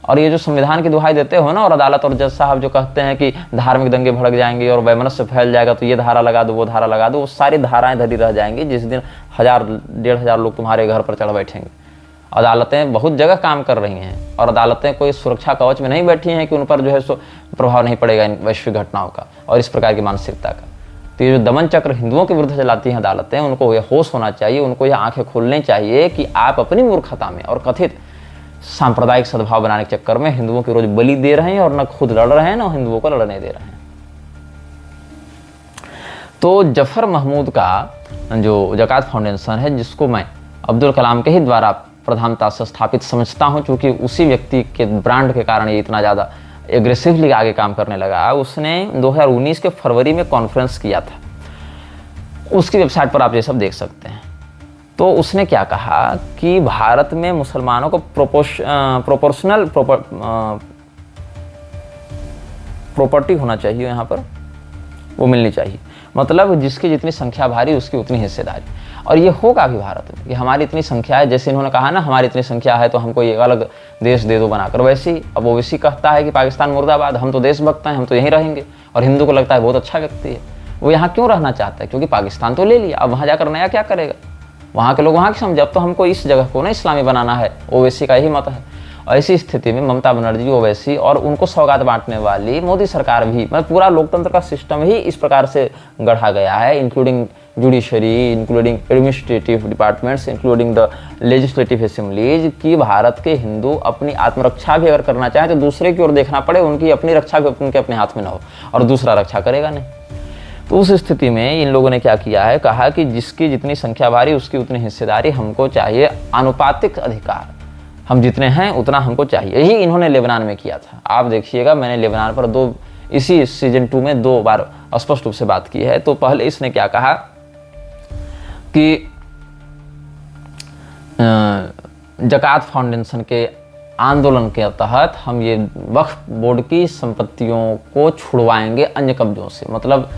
A: और ये जो संविधान की दुहाई देते हो ना, और अदालत और जज साहब जो कहते हैं कि धार्मिक दंगे भड़क जाएंगे और वैमनस्य फैल जाएगा, तो ये धारा लगा दो, वो धारा लगा दो, वो सारी धाराएं धरी रह जाएंगी जिस दिन 1000-1500 लोग तुम्हारे घर पर चढ़ बैठेंगे। अदालतें बहुत जगह काम कर रही हैं, और अदालतें कोई सुरक्षा कवच में नहीं बैठी हैं कि उन पर जो है सो प्रभाव नहीं पड़ेगा इन वैश्विक घटनाओं का और इस प्रकार की मानसिकता का। तो ये जो दमन चक्र हिंदुओं के विरुद्ध चलाती हैं अदालतें, उनको ये होश होना चाहिए, उनको ये आंखें खोलनी चाहिए कि आप अपनी मूर्खता में और कथित सांप्रदायिक सद्भाव बनाने के चक्कर में हिंदुओं की रोज बलि दे रहे हैं, और न खुद लड़ रहे हैं, न हिंदुओं को लड़ने दे रहे हैं। तो जफर महमूद का जो ज़कात फाउंडेशन है, जिसको मैं अब्दुल कलाम के ही द्वारा प्रधानता से स्थापित समझता हूं, क्योंकि उसी व्यक्ति के ब्रांड के कारण ये इतना ज़्यादा एग्रेसिवली आगे काम करने लगा। उसने 2019 के फरवरी में कॉन्फ्रेंस किया था, उसकी वेबसाइट पर आप ये सब देख सकते हैं। तो उसने क्या कहा कि भारत में मुसलमानों को प्रोपोर्शनल प्रॉपर्टी होना चाहिए, यहाँ पर वो मिलनी चाहिए, मतलब जिसकी जितनी संख्या भारी उसकी उतनी हिस्सेदारी। और ये होगा भी भारत में कि हमारी इतनी संख्या है, जैसे इन्होंने कहा ना हमारी इतनी संख्या है तो हमको ये अलग देश दे दो बनाकर, वैसे ही अब ओवैसी कहता है कि पाकिस्तान मुर्दाबाद, हम तो देशभक्त हैं, हम तो यहीं रहेंगे, और हिंदू को लगता है बहुत अच्छा व्यक्ति है, वो यहाँ क्यों रहना चाहता है, क्योंकि पाकिस्तान तो ले लिया, अब वहाँ जाकर नया क्या करेगा, वहाँ के लोग वहाँ की समझे, अब तो हमको इस जगह को ना इस्लामी बनाना है, ओवैसी का यही मत है। ऐसी स्थिति में ममता बनर्जी, ओवैसी और उनको सौगात बांटने वाली मोदी सरकार भी, मतलब पूरा लोकतंत्र का सिस्टम ही इस प्रकार से गढ़ा गया है, including judiciary, including administrative departments, including the legislative assemblies, कि भारत के हिंदू अपनी आत्मरक्षा भी अगर करना चाहें तो दूसरे की ओर देखना पड़े, उनकी अपनी रक्षा भी उनके अपने हाथ में ना हो, और दूसरा रक्षा करेगा नहीं। तो उस स्थिति में इन लोगों ने क्या किया है, कहा कि जिसकी जितनी संख्या भारी उसकी उतनी हिस्सेदारी, हमको चाहिए आनुपातिक अधिकार, हम जितने हैं उतना हमको चाहिए। यही इन्होंने लेबनान में किया था। आप देखिएगा, मैंने लेबनान पर इसी सीजन 2 में 2 बार स्पष्ट रूप से बात की है। तो पहले इसने क्या कहा कि ज़कात फाउंडेशन के आंदोलन के तहत हम ये वक्फ बोर्ड की संपत्तियों को छुड़वाएंगे अन्य कब्जों से, मतलब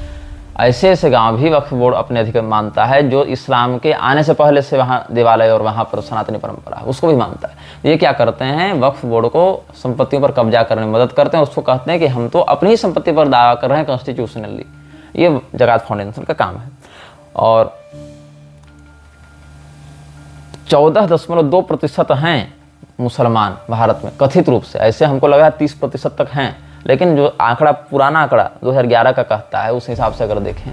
A: ऐसे ऐसे गांव भी वक्फ बोर्ड अपने अधिकार मानता है जो इस्लाम के आने से पहले से वहाँ देवालय और वहाँ पर सनातनी परंपरा है उसको भी मानता है। ये क्या करते हैं, वक्फ बोर्ड को संपत्तियों पर कब्जा करने में मदद करते हैं, उसको कहते हैं कि हम तो अपनी ही संपत्ति पर दावा कर रहे हैं कॉन्स्टिट्यूशनली। ये ज़कात फाउंडेशन का काम है। और 14.2% हैं मुसलमान भारत में कथित रूप से, ऐसे हमको लगा 30% तक हैं, लेकिन जो आंकड़ा पुराना आंकड़ा 2011 का कहता है उस हिसाब से अगर देखें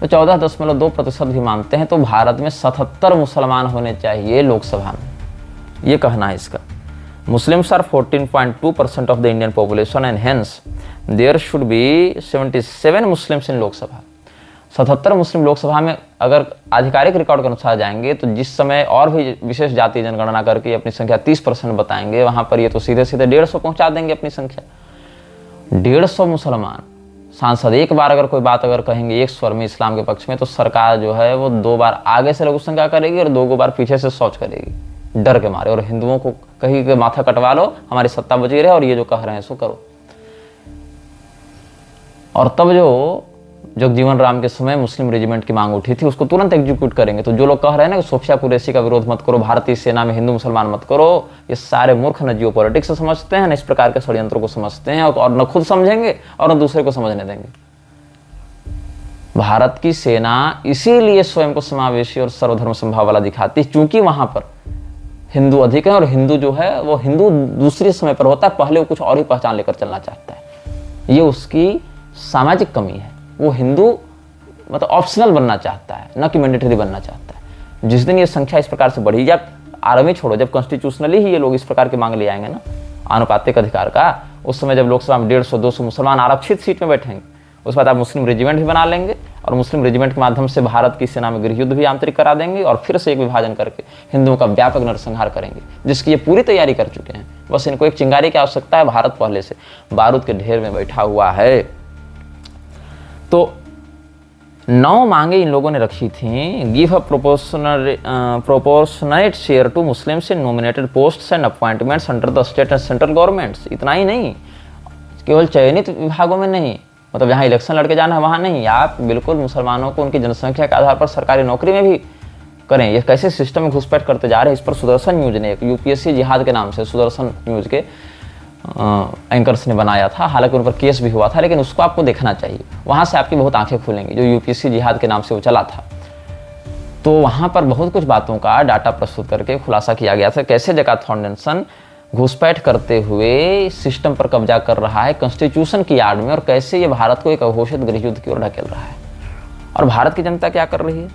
A: तो 14.2% भी मानते हैं। तो भारत में 77 मुसलमान होने चाहिए लोकसभा में, ये कहना है इसका। Muslims are 14.2% of the Indian population and hence there should be 77 Muslims in Lok Sabha. 77 मुस्लिम लोकसभा में अगर आधिकारिक रिकॉर्ड के अनुसार जाएंगे तो जिस समय और भी विशेष जाति जनगणना करके अपनी संख्या 30% बताएंगे, वहां पर ये तो सीधे सीधे 150 पहुंचा देंगे अपनी संख्या। 150 मुसलमान सांसद एक बार अगर कोई बात अगर कहेंगे एक स्वर में इस्लाम के पक्ष में, तो सरकार जो है वो 2 बार आगे से लघु शंका करेगी और 2 बार पीछे से शौच करेगी डर के मारे, और हिंदुओं को कहीं के माथा कटवा लो, हमारी सत्ता बची रहे और ये जो कह रहे हैं सो करो। और तब जो जगजीवन राम के समय मुस्लिम रेजिमेंट की मांग उठी थी उसको तुरंत एग्जीक्यूट करेंगे। तो जो लोग कह रहे हैं ना कि सोफिया कुरैशी का विरोध मत करो, भारतीय सेना में हिंदू मुसलमान मत करो, ये सारे मूर्ख न जियो पॉलिटिक्स समझते हैं, न इस प्रकार के षड्यंत्रों को समझते हैं, और न खुद समझेंगे और न दूसरे को समझने देंगे। भारत की सेना इसीलिए स्वयं को समावेशी और सर्वधर्म संभाव वाला दिखाती है, क्योंकि वहां पर हिंदू अधिक है, और हिंदू जो है वो हिंदू दूसरे समय पर होता है, पहले वो कुछ और ही पहचान लेकर चलना चाहता है। ये उसकी सामाजिक कमी है। वो हिंदू मतलब ऑप्शनल बनना चाहता है, न कि मैंडेटरी बनना चाहता है। जिस दिन ये संख्या इस प्रकार से बढ़ी, या आर्मी छोड़ो, जब कॉन्स्टिट्यूशनली ही ये लोग इस प्रकार की मांग ले आएंगे ना आनुपातिक अधिकार का, उस समय जब लोकसभा में 150-200 मुसलमान आरक्षित सीट में बैठेंगे, उस बाद आप मुस्लिम रेजिमेंट भी बना लेंगे, और मुस्लिम रेजिमेंट के माध्यम से भारत की सेना में गृह युद्ध भी आंतरिक करा देंगे, और फिर से एक विभाजन करके हिंदुओं का व्यापक नरसंहार करेंगे, जिसकी ये पूरी तैयारी कर चुके हैं। बस इनको एक चिंगारी की आवश्यकता है। भारत पहले से बारूद के ढेर में बैठा हुआ है। तो 9 मांगे इन लोगों ने रखी थी। Give a proportionate share to Muslims in nominated posts and appointments under the state and central governments. इतना ही नहीं, केवल चयनित विभागों में नहीं, मतलब जहाँ इलेक्शन लड़के जाना है वहाँ नहीं, आप बिल्कुल मुसलमानों को उनकी जनसंख्या के आधार पर सरकारी नौकरी में भी करें। ये कैसे सिस्टम में घुसपैठ करते जा रहे हैं, इस पर सुदर्शन न्यूज ने, एक यूपीएससी जिहाद के नाम से सुदर्शन न्यूज के एंकर्स ने बनाया था, हालांकि उन पर केस भी हुआ था, लेकिन उसको आपको देखना चाहिए, वहाँ से आपकी बहुत आंखें खुलेंगी। जो यूपीएससी जिहाद के नाम से वो चला था, तो वहाँ पर बहुत कुछ बातों का डाटा प्रस्तुत करके खुलासा किया गया था, कैसे ज़कात फाउंडेशन घुसपैठ करते हुए सिस्टम पर कब्जा कर रहा है कॉन्स्टिट्यूशन की आड़ में, और कैसे ये भारत को एक अघोषित गृह युद्ध की ओर ढकेल रहा है। और भारत की जनता क्या कर रही है?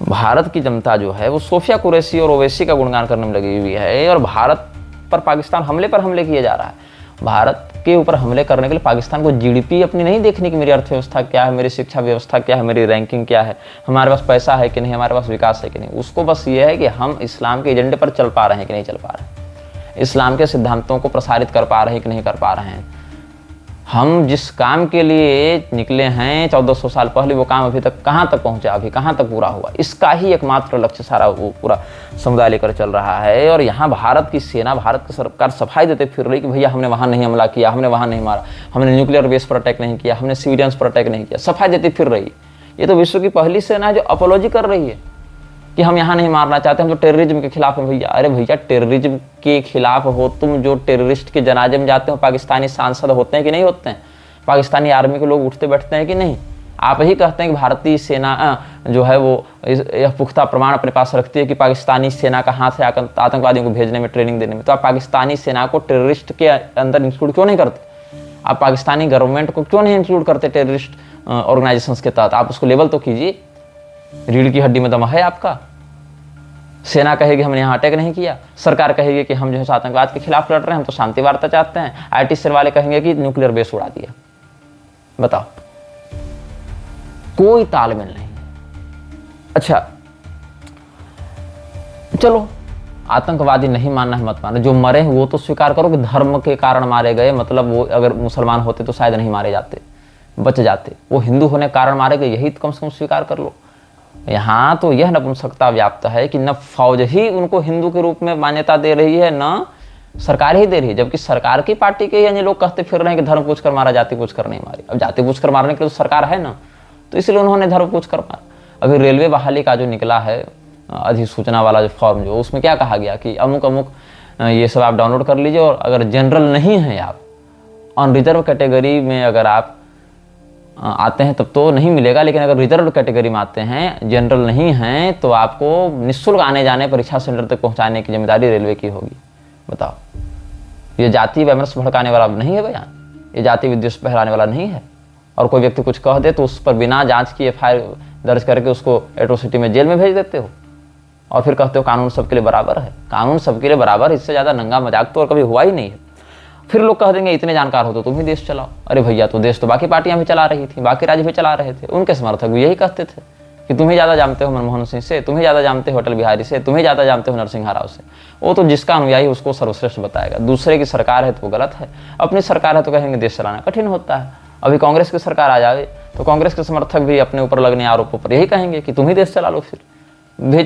A: भारत की जनता जो है वो सोफिया कुरैशी और ओवैसी का गुणगान करने में लगी हुई है, और भारत पर पाकिस्तान हमले पर हमले किए जा रहा है। भारत के ऊपर हमले करने के लिए पाकिस्तान को जीडीपी अपनी नहीं देखनी कि मेरी अर्थव्यवस्था क्या है, मेरी शिक्षा व्यवस्था क्या है, मेरी रैंकिंग क्या है, हमारे पास पैसा है कि नहीं, हमारे पास विकास है कि नहीं। उसको बस ये है कि हम इस्लाम के एजेंडे पर चल पा रहे हैं कि नहीं चल पा रहे हैं, इस्लाम के सिद्धांतों को प्रसारित कर पा रहे हैं कि नहीं कर पा रहे हैं। हम जिस काम के लिए निकले हैं 1400 साल पहले, वो काम अभी तक कहाँ तक पहुँचा, अभी कहाँ तक पूरा हुआ, इसका ही एकमात्र लक्ष्य सारा वो पूरा समुदाय लेकर चल रहा है। और यहाँ भारत की सेना, भारत की सरकार सफाई देते फिर रही कि भैया हमने वहाँ नहीं हमला किया, हमने वहाँ नहीं मारा, हमने न्यूक्लियर बेस पर अटैक नहीं किया, हमने सिविलियंस पर अटैक नहीं किया, सफाई देती फिर रही। ये तो विश्व की पहली सेना है जो अपोलॉजी कर रही है कि हम यहाँ नहीं मारना चाहते, हम तो टेररिज्म के खिलाफ हैं। भैया अरे भैया, टेररिज्म के खिलाफ हो तुम, जो टेररिस्ट के जनाजे में जाते हो पाकिस्तानी सांसद होते हैं कि नहीं होते हैं, पाकिस्तानी आर्मी के लोग उठते बैठते हैं कि नहीं। आप ही कहते हैं कि भारतीय सेना जो है वो यह पुख्ता प्रमाण अपने पास रखती है कि पाकिस्तानी सेना का हाथ है आतंकवादियों को भेजने में, ट्रेनिंग देने में, तो आप पाकिस्तानी सेना को टेररिस्ट के अंदर इंक्लूड क्यों नहीं करते? आप पाकिस्तानी गवर्नमेंट को क्यों नहीं इंक्लूड करते टेररिस्ट ऑर्गेनाइजेशंस के तहत? आप उसको लेवल तो कीजिए। रीढ़ की हड्डी में दम है आपका। सेना कहेगी हमने यहाँ अटैक नहीं किया, सरकार कहेगी कि हम जो है आतंकवाद के खिलाफ लड़ रहे हैं, हम तो शांति वार्ता चाहते हैं, आईटी सेल वाले कहेंगे कि न्यूक्लियर बेस उड़ा दिया। बताओ, कोई तालमेल नहीं। अच्छा चलो, आतंकवादी नहीं मानना है मत मानो, जो मरे हैं वो तो स्वीकार करो कि धर्म के कारण मारे गए, मतलब वो अगर मुसलमान होते तो शायद नहीं मारे जाते, बच जाते, वो हिंदू होने के कारण मारे गए, यही कम से कम स्वीकार कर लो। यहाँ तो यह नपुंसकता व्याप्त है कि न फौज ही उनको हिंदू के रूप में मान्यता दे रही है, न सरकार ही दे रही है, जबकि सरकार की पार्टी के अन्य लोग कहते फिर रहे हैं कि धर्म पूछ कर मारा, जाति पूछ कर नहीं मारी। अब जाति पूछ कर मारने के लिए तो सरकार है ना, तो इसलिए उन्होंने धर्म पूछ कर मारा। अभी रेलवे बहाली का जो निकला है अधिसूचना वाला जो फॉर्म, जो उसमें क्या कहा गया कि अमुक अमुक ये सब आप डाउनलोड कर लीजिए, और अगर जनरल नहीं हैं आप, ऑन रिजर्व कैटेगरी में अगर आप आते हैं तब तो नहीं मिलेगा, लेकिन अगर रिजर्व कैटेगरी में आते हैं, जनरल नहीं हैं, तो आपको निःशुल्क आने जाने परीक्षा सेंटर तक पहुंचाने की जिम्मेदारी रेलवे की होगी। बताओ, ये जाति वैमनस्य भड़काने वाला नहीं है बयान, ये जाति विद्वेष फैलाने वाला नहीं है। और कोई व्यक्ति कुछ कह दे तो उस पर बिना जांच की एफआईआर दर्ज करके उसको एट्रोसिटी में जेल में भेज देते हो, और फिर कहते हो कानून सबके लिए बराबर है। कानून सबके लिए बराबर, इससे ज़्यादा नंगा मजाक तो और कभी हुआ ही नहीं है। फिर लोग कह देंगे इतने जानकार हो तो तुम ही देश चलाओ। अरे भैया, तो देश तो बाकी पार्टियां भी चला रही थी, बाकी राज्य भी चला रहे थे, उनके समर्थक भी यही कहते थे कि तुम ही ज़्यादा जानते हो मनमोहन सिंह से, तुम ही ज़्यादा जानते हो अटल बिहारी से, तुम ही ज़्यादा जानते हो नरसिंह राव से। वो तो जिसका अनुयायी उसको सर्वश्रेष्ठ बताएगा। दूसरे की सरकार है तो वो गलत है, अपनी सरकार है तो कहेंगे देश चलाना कठिन होता है। अभी कांग्रेस की सरकार आ जाए तो कांग्रेस के समर्थक भी अपने ऊपर लगने आरोपों पर यही कहेंगे कि तुम ही देश चला लो। फिर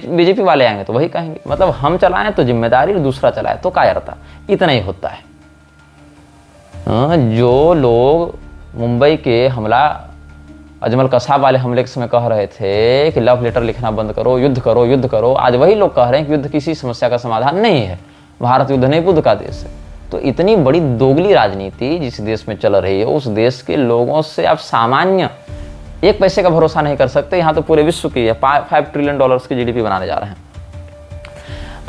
A: बीजेपी वाले आएंगे तो वही कहेंगे, मतलब हम चलाएं तो जिम्मेदारी, दूसरा चलाए तो कायरता। इतना ही होता है। जो लोग मुंबई के हमला, अजमल कसाब वाले हमले के समय कह रहे थे कि लव लेटर लिखना बंद करो, युद्ध करो, युद्ध करो, आज वही लोग कह रहे हैं कि युद्ध किसी समस्या का समाधान नहीं है, भारत युद्ध नहीं बुद्ध का देश है। तो इतनी बड़ी दोगली राजनीति जिस देश में चल रही है, उस देश के लोगों से आप सामान्य एक पैसे का भरोसा नहीं कर सकते। यहाँ तो पूरे विश्व की 5 ट्रिलियन डॉलर्स की जीडीपी बनाने जा रहे हैं।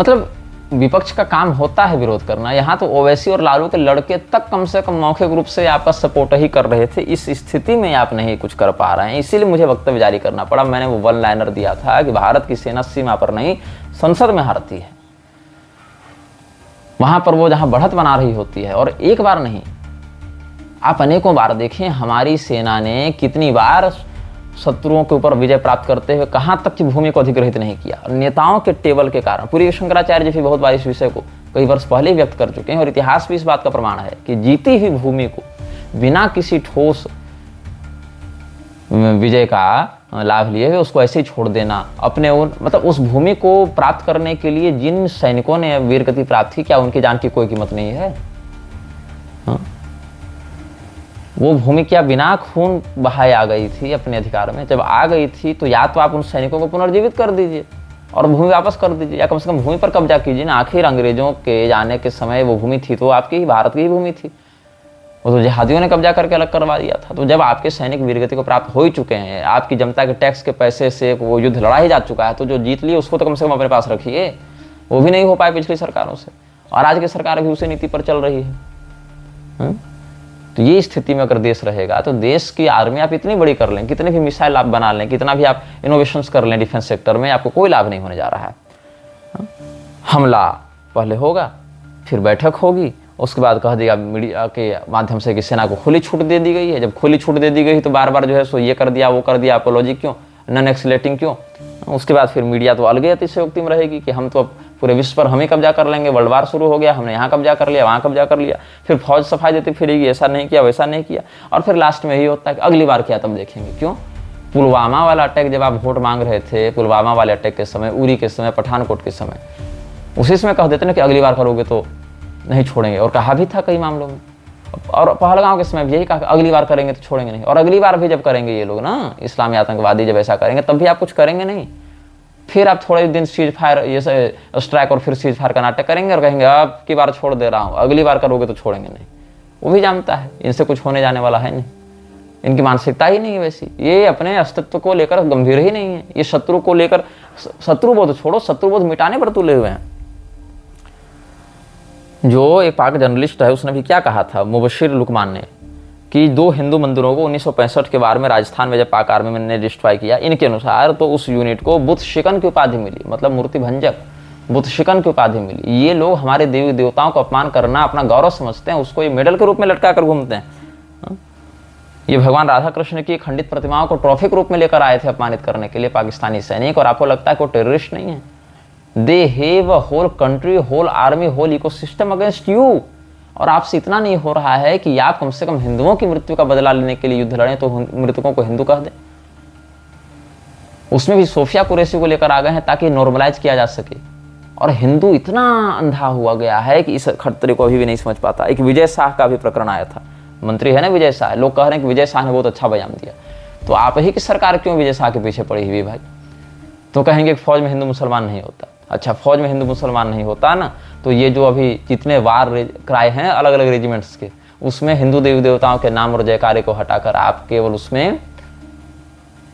A: मतलब विपक्ष का काम होता है विरोध करना। यहाँ तो ओवैसी और लालू के लड़के तक कम से कम मौखिक रूप से आपका सपोर्ट ही कर रहे थे। इस स्थिति में आप नहीं कुछ कर पा रहे हैं, इसीलिए मुझे वक्तव्य जारी करना पड़ा। मैंने वो वन लाइनर दिया था कि भारत की सेना सीमा पर नहीं, संसद में हारती है। वहां पर वो जहां बढ़त बना रही होती है, और एक बार नहीं, आप अनेकों बार देखें हमारी सेना ने कितनी बार शत्रुओं के ऊपर विजय प्राप्त करते हुए कहां तक की भूमि को अधिग्रहित नहीं किया। नेताओं के टेबल के कारण। पूरी शंकराचार्य जी भी बहुत बार इस विषय को कई वर्ष पहले ही व्यक्त कर चुके हैं, और इतिहास भी इस बात का प्रमाण है कि जीती हुई भूमि को बिना किसी ठोस विजय का लाभ लिए हुए उसको ऐसे ही छोड़ देना, अपने मतलब उस भूमि को प्राप्त करने के लिए जिन सैनिकों ने वीरगति प्राप्त की, क्या उनकी जान की कोई कीमत नहीं है? वो भूमि क्या बिना खून बहाए आ गई थी अपने अधिकार में? जब आ गई थी तो या तो आप उन सैनिकों को पुनर्जीवित कर दीजिए और भूमि वापस कर दीजिए, या कम से कम भूमि पर कब्जा कीजिए ना। आखिर अंग्रेजों के जाने के समय वो भूमि थी तो आपकी ही, भारत की ही भूमि थी। वो तो जिहादियों ने कब्जा करके अलग करवा दिया था। तो जब आपके सैनिक वीरगति को प्राप्त हो ही चुके हैं, आपकी जनता के टैक्स के पैसे से वो युद्ध लड़ा ही जा चुका है, तो जो जीत लिए उसको तो कम से कम अपने पास रखिए। वो भी नहीं हो पाए पिछली सरकारों से, और आज की सरकार भी उसी नीति पर चल रही है। तो ये स्थिति में अगर देश रहेगा तो देश की आर्मी आप इतनी बड़ी कर लें, कितने भी मिसाइल आप बना लें, कितना भी आप इनोवेशंस कर लें डिफेंस सेक्टर में, आपको कोई लाभ नहीं होने जा रहा है। हमला पहले होगा, फिर बैठक होगी, उसके बाद कह दिया मीडिया के माध्यम से कि सेना को खुली छूट दे दी गई है। जब खुली छूट दे दी गई तो बार बार जो है सो ये कर दिया, वो कर दिया, अपोलॉजी क्यों, नॉन एक्सलेटिंग क्यों? उसके बाद फिर मीडिया तो अलग ही अतिशयोक्ति में रहेगी कि हम तो अब पूरे विश्व पर हम ही कब्जा कर लेंगे, वर्ल्ड वार शुरू हो गया, हमने यहाँ कब्जा कर लिया, वहाँ कब्जा कर लिया। फिर फौज सफाई देती फिरेगी, ऐसा नहीं किया, वैसा नहीं किया, और फिर लास्ट में यही होता है कि अगली बार किया तब देखेंगे। क्यों? पुलवामा वाला अटैक जब आप वोट मांग रहे थे, पुलवामा वाले अटैक के समय, उरी के समय, पठानकोट के समय, उसी समय कह देते ना कि अगली बार करोगे तो नहीं छोड़ेंगे, और कहा भी था कई मामलों में। और पहलगांव के समय भी यही कहा अगली बार करेंगे तो छोड़ेंगे नहीं, और अगली बार भी जब करेंगे ये लोग ना, इस्लामी आतंकवादी जब ऐसा करेंगे तब भी आप कुछ करेंगे नहीं। फिर आप थोड़े दिन सीज फायर, ये स्ट्राइक और फिर सीज फायर का नाटक करेंगे और कहेंगे अब की बार छोड़ दे रहा हूँ, अगली बार करोगे तो छोड़ेंगे नहीं। वो भी जानता है इनसे कुछ होने जाने वाला है नहीं, इनकी मानसिकता ही नहीं है वैसी, ये अपने अस्तित्व को लेकर गंभीर ही नहीं है, ये शत्रु को लेकर, शत्रुबोध छोड़ो, शत्रुबोध मिटाने पर तुले हुए हैं। जो एक पाक जर्नलिस्ट है उसने भी क्या कहा था, मुबशिर लुकमान ने, कि 2 हिंदू मंदिरों को 1965 के वार में राजस्थान में जब पाक आर्मी ने डिस्ट्रॉय किया, इनके अनुसार तो उस यूनिट को बुत शिकन की उपाधि मिली, मतलब मूर्ति भंजक, बुत शिकन की उपाधि मिली। ये लोग हमारे देवी देवताओं को अपमान करना अपना गौरव समझते हैं, उसको ये मेडल के रूप में लटका कर घूमते हैं। ये भगवान राधा कृष्ण की खंडित प्रतिमाओं को ट्रॉफी के रूप में लेकर आए थे अपमानित करने के लिए पाकिस्तानी सैनिक, और आपको लगता है कि वो टेररिस्ट नहीं है? They have a whole country, whole army, whole ecosystem against you. और आपसे इतना नहीं हो रहा है कि आप कम से कम हिंदुओं की मृत्यु का बदला लेने के लिए युद्ध लड़ें, तो मृतकों को हिंदू कह दें। उसमें भी सोफिया कुरैशी को लेकर आ गए हैं ताकि नॉर्मलाइज किया जा सके। और हिंदू इतना अंधा हुआ गया है कि इस खतरे को अभी भी नहीं समझ पाता। एक विजय शाह का भी प्रकरण आया था, मंत्री है ना विजय शाह, लोग कह रहे हैं कि विजय शाह ने बहुत अच्छा बयान दिया। तो आप ही की सरकार क्यों विजय शाह के पीछे पड़ी हुई भाई? तो कहेंगे कि फौज में हिंदू मुसलमान नहीं होता। अच्छा, फौज में हिंदू मुसलमान नहीं होता ना, तो ये जो अभी जितने वार क्राए हैं अलग अलग रेजिमेंट्स के, उसमें हिंदू देवी देवताओं के नाम और जयकारे को हटाकर आप केवल उसमें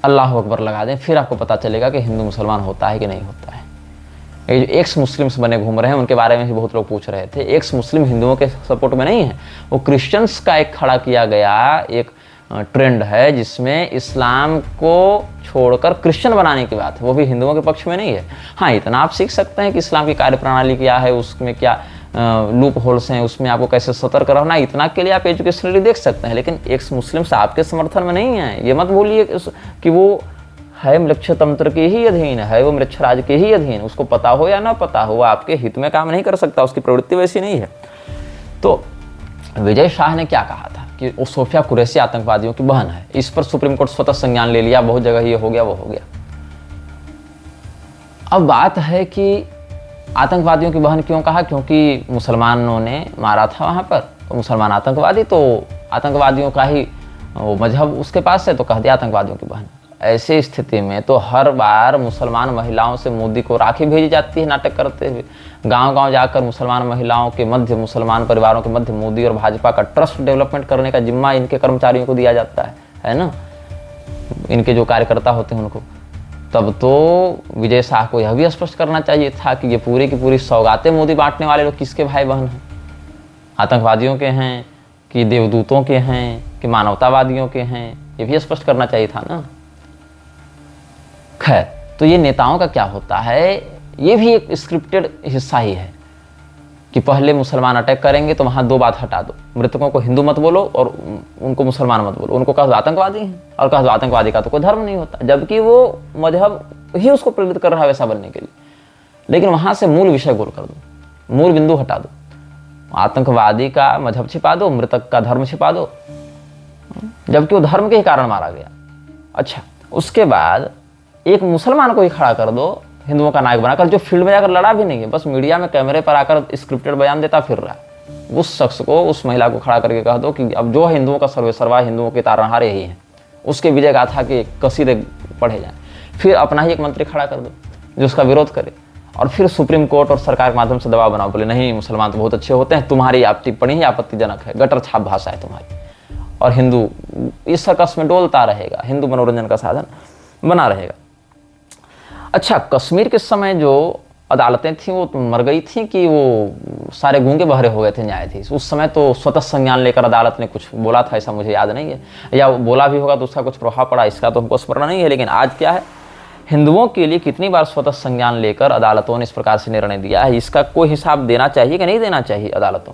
A: अल्लाह अकबर लगा दें, फिर आपको पता चलेगा कि हिंदू मुसलमान होता है कि नहीं होता है। ये जो एक्स मुस्लिम्स बने घूम रहे हैं उनके बारे में भी बहुत लोग पूछ रहे थे। एक्स मुस्लिम हिंदुओं के सपोर्ट में नहीं है, वो क्रिश्चियंस का एक खड़ा किया गया एक ट्रेंड है जिसमें इस्लाम को छोड़कर क्रिश्चियन बनाने की बात है, वो भी हिंदुओं के पक्ष में नहीं है। हाँ, इतना आप सीख सकते हैं कि इस्लाम की कार्यप्रणाली क्या है, उसमें क्या लूप होल्स हैं, उसमें आपको कैसे सतर्क रहना, इतना के लिए आप एजुकेशनली देख सकते हैं। लेकिन एक्स मुस्लिम्स आपके समर्थन में नहीं है। ये मत बोलिए कि वो है मृक्ष तंत्र के ही अधीन है, वो मृक्षराज के ही अधीन, उसको पता हो या ना पता हो, वो आपके हित में काम नहीं कर सकता, उसकी प्रवृत्ति वैसी नहीं है। तो विजय शाह ने क्या कहा था कि वो सोफिया कुरैशी आतंकवादियों की बहन है, इस पर सुप्रीम कोर्ट स्वतः संज्ञान ले लिया, बहुत जगह ये हो गया वो हो गया। अब बात है कि आतंकवादियों की बहन क्यों कहा? क्योंकि मुसलमानों ने मारा था वहां पर, तो मुसलमान आतंकवादी, तो आतंकवादियों का ही वो मजहब उसके पास है, तो कह दिया आतंकवादियों की बहन। ऐसी स्थिति में तो हर बार मुसलमान महिलाओं से मोदी को राखी भेजी जाती है नाटक करते हुए। गांव-गांव जाकर मुसलमान महिलाओं के मध्य, मुसलमान परिवारों के मध्य मोदी और भाजपा का ट्रस्ट डेवलपमेंट करने का जिम्मा इनके कर्मचारियों को दिया जाता है ना, इनके जो कार्यकर्ता होते हैं उनको। तब तो विजय शाह को यह भी स्पष्ट करना चाहिए था कि ये पूरी की पूरी सौगातें मोदी बांटने वाले लोग किसके भाई बहन हैं? आतंकवादियों के हैं कि देवदूतों के हैं कि मानवतावादियों के हैं? ये भी स्पष्ट करना चाहिए था ना। खैर, तो ये नेताओं का क्या होता है, ये भी एक स्क्रिप्टेड हिस्सा ही है कि पहले मुसलमान अटैक करेंगे तो वहां 2 बात हटा दो, मृतकों को हिंदू मत बोलो और उनको मुसलमान मत बोलो, उनको कह दो आतंकवादी हैं, और कह दो आतंकवादी का तो कोई धर्म नहीं होता, जबकि वो मजहब ही उसको प्रेरित कर रहा है वैसा बनने के लिए। लेकिन वहां से मूल विषय गोल कर दो, मूल बिंदु हटा दो, आतंकवादी का मजहब छिपा दो, मृतक का धर्म छिपा दो, जबकि वो धर्म के ही कारण मारा गया। अच्छा, उसके बाद एक मुसलमान को ही खड़ा कर दो हिंदुओं का नायक बनाकर, जो फील्ड में जाकर लड़ा भी नहीं है, बस मीडिया में कैमरे पर आकर स्क्रिप्टेड बयान देता फिर रहा है। उस शख्स को, उस महिला को खड़ा करके कह दो कि अब जो हिंदुओं का सर्वेसर्वा, हिंदुओं के तारनहार यही है, उसके विजय गाथा के कसीदे पढ़े जाएं। फिर अपना ही एक मंत्री खड़ा कर दो जो उसका विरोध करे, और फिर सुप्रीम कोर्ट और सरकार के माध्यम से दबाव बनाओ, बोले नहीं मुसलमान तो बहुत अच्छे होते हैं, तुम्हारी आप टिप्पणी ही आपत्तिजनक है, गटर छाप भाषा है तुम्हारी, और हिंदू इस सर्कस में डोलता रहेगा, हिंदू मनोरंजन का साधन बना रहेगा। अच्छा, कश्मीर के समय जो अदालतें थी वो मर गई थी कि वो सारे गूंगे बहरे हो गए थे न्यायाधीश? उस समय तो स्वतः संज्ञान लेकर अदालत ने कुछ बोला था, ऐसा मुझे याद नहीं है, या बोला भी होगा तो उसका कुछ प्रभाव पड़ा, इसका तो हमको स्मरण नहीं है। लेकिन आज क्या है, हिंदुओं के लिए कितनी बार स्वतः संज्ञान लेकर अदालतों ने इस प्रकार से निर्णय दिया है, इसका कोई हिसाब देना चाहिए कि नहीं देना चाहिए अदालतों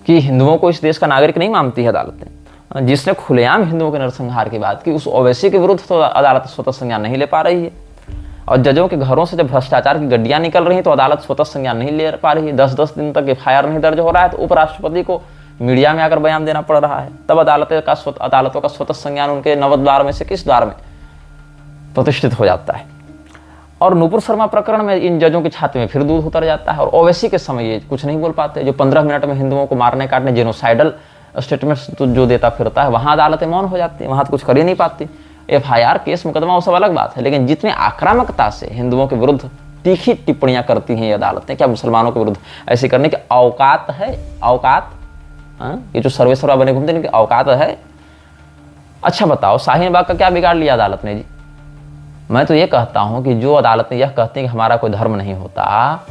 A: कि हिंदुओं को इस देश का नागरिक नहीं मानती है अदालतें। जिसने खुलेआम हिंदुओं के नरसंहार की बात की, उस ओवैसी के विरुद्ध तो अदालत स्वतः संज्ञान नहीं ले पा रही है, और जजों के घरों से जब भ्रष्टाचार की गड्डियां निकल रही हैं तो अदालत स्वतः संज्ञान नहीं ले पा रही है। 10-10 दिन तक FIR नहीं दर्ज हो रहा है तो उपराष्ट्रपति को मीडिया में आकर बयान देना पड़ रहा है, तब अदालतों का स्वतः संज्ञान उनके 9 द्वार में से किस द्वार में प्रतिष्ठित हो जाता है। और नूपुर शर्मा प्रकरण में इन जजों की छाती में फिर दूध उतर जाता है, और ओवैसी के समय ये कुछ नहीं बोल पाते, जो 15 मिनट में हिंदुओं को मारने काटने जेनोसाइडल स्टेटमेंट्स जो देता फिरता है, वहां अदालतें मौन हो जाती है, वहां तो कुछ कर ही नहीं पाती। FIR केस मुकदमा वो सब अलग बात है, लेकिन जितने आक्रामकता से हिंदुओं के विरुद्ध तीखी टिप्पणियां करती हैं ये अदालतें, क्या मुसलमानों के विरुद्ध ऐसे करने की औकात है? औकात, ये जो सर्वेसर्वा बने घूमते इनकी औकात है? अच्छा बताओ, शाहीन बाग का क्या बिगाड़ लिया अदालत ने जी? मैं तो ये कहता हूं कि जो अदालतें यह कहती हैं कि हमारा कोई धर्म नहीं होता,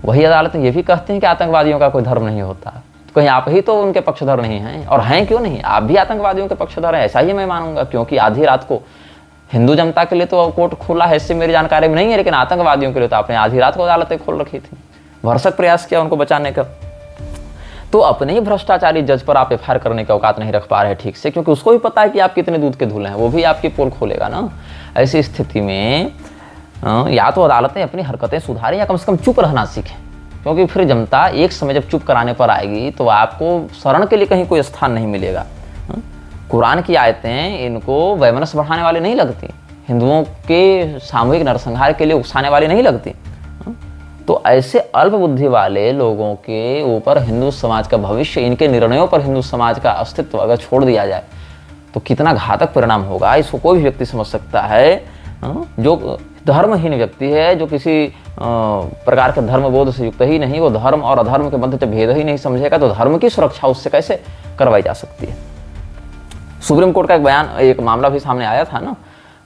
A: वही अदालतें ये भी कहती हैं कि आतंकवादियों का कोई धर्म नहीं होता। तो कहीं आप ही तो उनके पक्षधर नहीं हैं? और हैं क्यों नहीं, आप भी आतंकवादियों के पक्षधर हैं, ऐसा ही मैं मानूंगा, क्योंकि आधी रात को हिंदू जनता के लिए तो कोर्ट खुला है, इससे मेरी जानकारी में नहीं है, लेकिन आतंकवादियों के लिए तो आपने आधी रात को अदालतें खोल रखी थी, भरसक प्रयास किया उनको बचाने का। तो अपने ही भ्रष्टाचारी जज पर आप FIR करने का औकात नहीं रख पा रहे ठीक से, क्योंकि उसको भी पता है कि आप कितने दूध के धुले हैं, वो भी आपकी पोल खोलेगा ना। ऐसी स्थिति में या तो अदालतें अपनी हरकतें सुधारें या कम से कम चुप रहना सीखें, क्योंकि फिर जनता एक समय जब चुप कराने पर आएगी तो आपको शरण के लिए कहीं कोई स्थान नहीं मिलेगा। कुरान की आयतें इनको वैमनस्य बढ़ाने वाली नहीं लगती, हिंदुओं के सामूहिक नरसंहार के लिए उकसाने वाली नहीं लगती। तो ऐसे अल्प बुद्धि वाले लोगों के ऊपर हिंदू समाज का भविष्य, इनके निर्णयों पर हिंदू समाज का अस्तित्व अगर छोड़ दिया जाए तो कितना घातक परिणाम होगा, इसको कोई भी व्यक्ति समझ सकता है। जो धर्महीन व्यक्ति है, जो किसी प्रकार के धर्मबोध से युक्त ही नहीं, वो धर्म और अधर्म के मध्य जब भेद ही नहीं समझेगा तो धर्म की सुरक्षा उससे कैसे करवाई जा सकती है। सुप्रीम कोर्ट का एक बयान, एक मामला भी सामने आया था ना,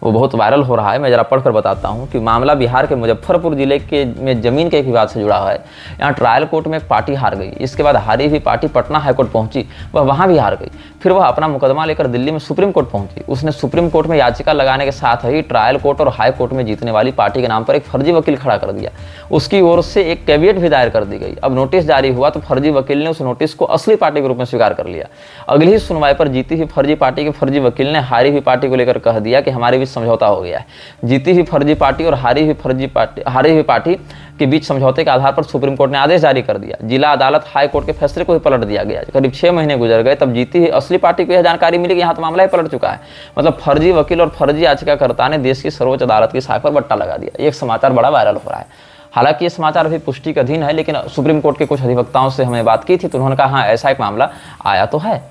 A: वो बहुत वायरल हो रहा है, मैं जरा पढ़कर बताता हूँ कि मामला बिहार के मुजफ्फरपुर जिले के में जमीन के एक विवाद से जुड़ा हुआ है। यहाँ ट्रायल कोर्ट में एक पार्टी हार गई, इसके बाद हारी हुई पार्टी पटना हाईकोर्ट पहुंची, वह वहाँ भी हार गई, फिर वह अपना मुकदमा लेकर दिल्ली में सुप्रीम कोर्ट पहुंची। उसने सुप्रीम कोर्ट में याचिका लगाने के साथ ही ट्रायल कोर्ट और हाई कोर्ट में जीतने वाली पार्टी के नाम पर एक फर्जी वकील खड़ा कर दिया, उसकी ओर से एक कैविएट भी दायर कर दी गई। अब नोटिस जारी हुआ तो फर्जी वकील ने उस नोटिस को असली पार्टी के रूप में स्वीकार कर लिया। अगली ही सुनवाई पर जीती हुई फर्जी पार्टी के फर्जी वकील ने हारी हुई पार्टी को लेकर कह दिया कि हमारे बीच समझौता हो गया है। जीती हुई फर्जी पार्टी और हारी हुई पार्टी के बीच समझौते के आधार पर सुप्रीम कोर्ट ने आदेश जारी कर दिया। जिला अदालत हाई कोर्ट के फैसले को ही पलट दिया गया। करीब 6 महीने गुजर गए, तब जीती हुई असली पार्टी को यह जानकारी मिली कि यहाँ तो मामला ही पलट चुका है। मतलब फर्जी वकील और फर्जी याचिकाकर्ता ने देश की सर्वोच्च अदालत की साख पर बट्टा लगा दिया। एक समाचार बड़ा वायरल हो रहा है, हालांकि ये समाचार अभी पुष्टि के अधीन है, लेकिन सुप्रीम कोर्ट के कुछ अधिवक्ताओं से हमें बात की थी तो उन्होंने कहा हाँ ऐसा एक मामला आया तो है।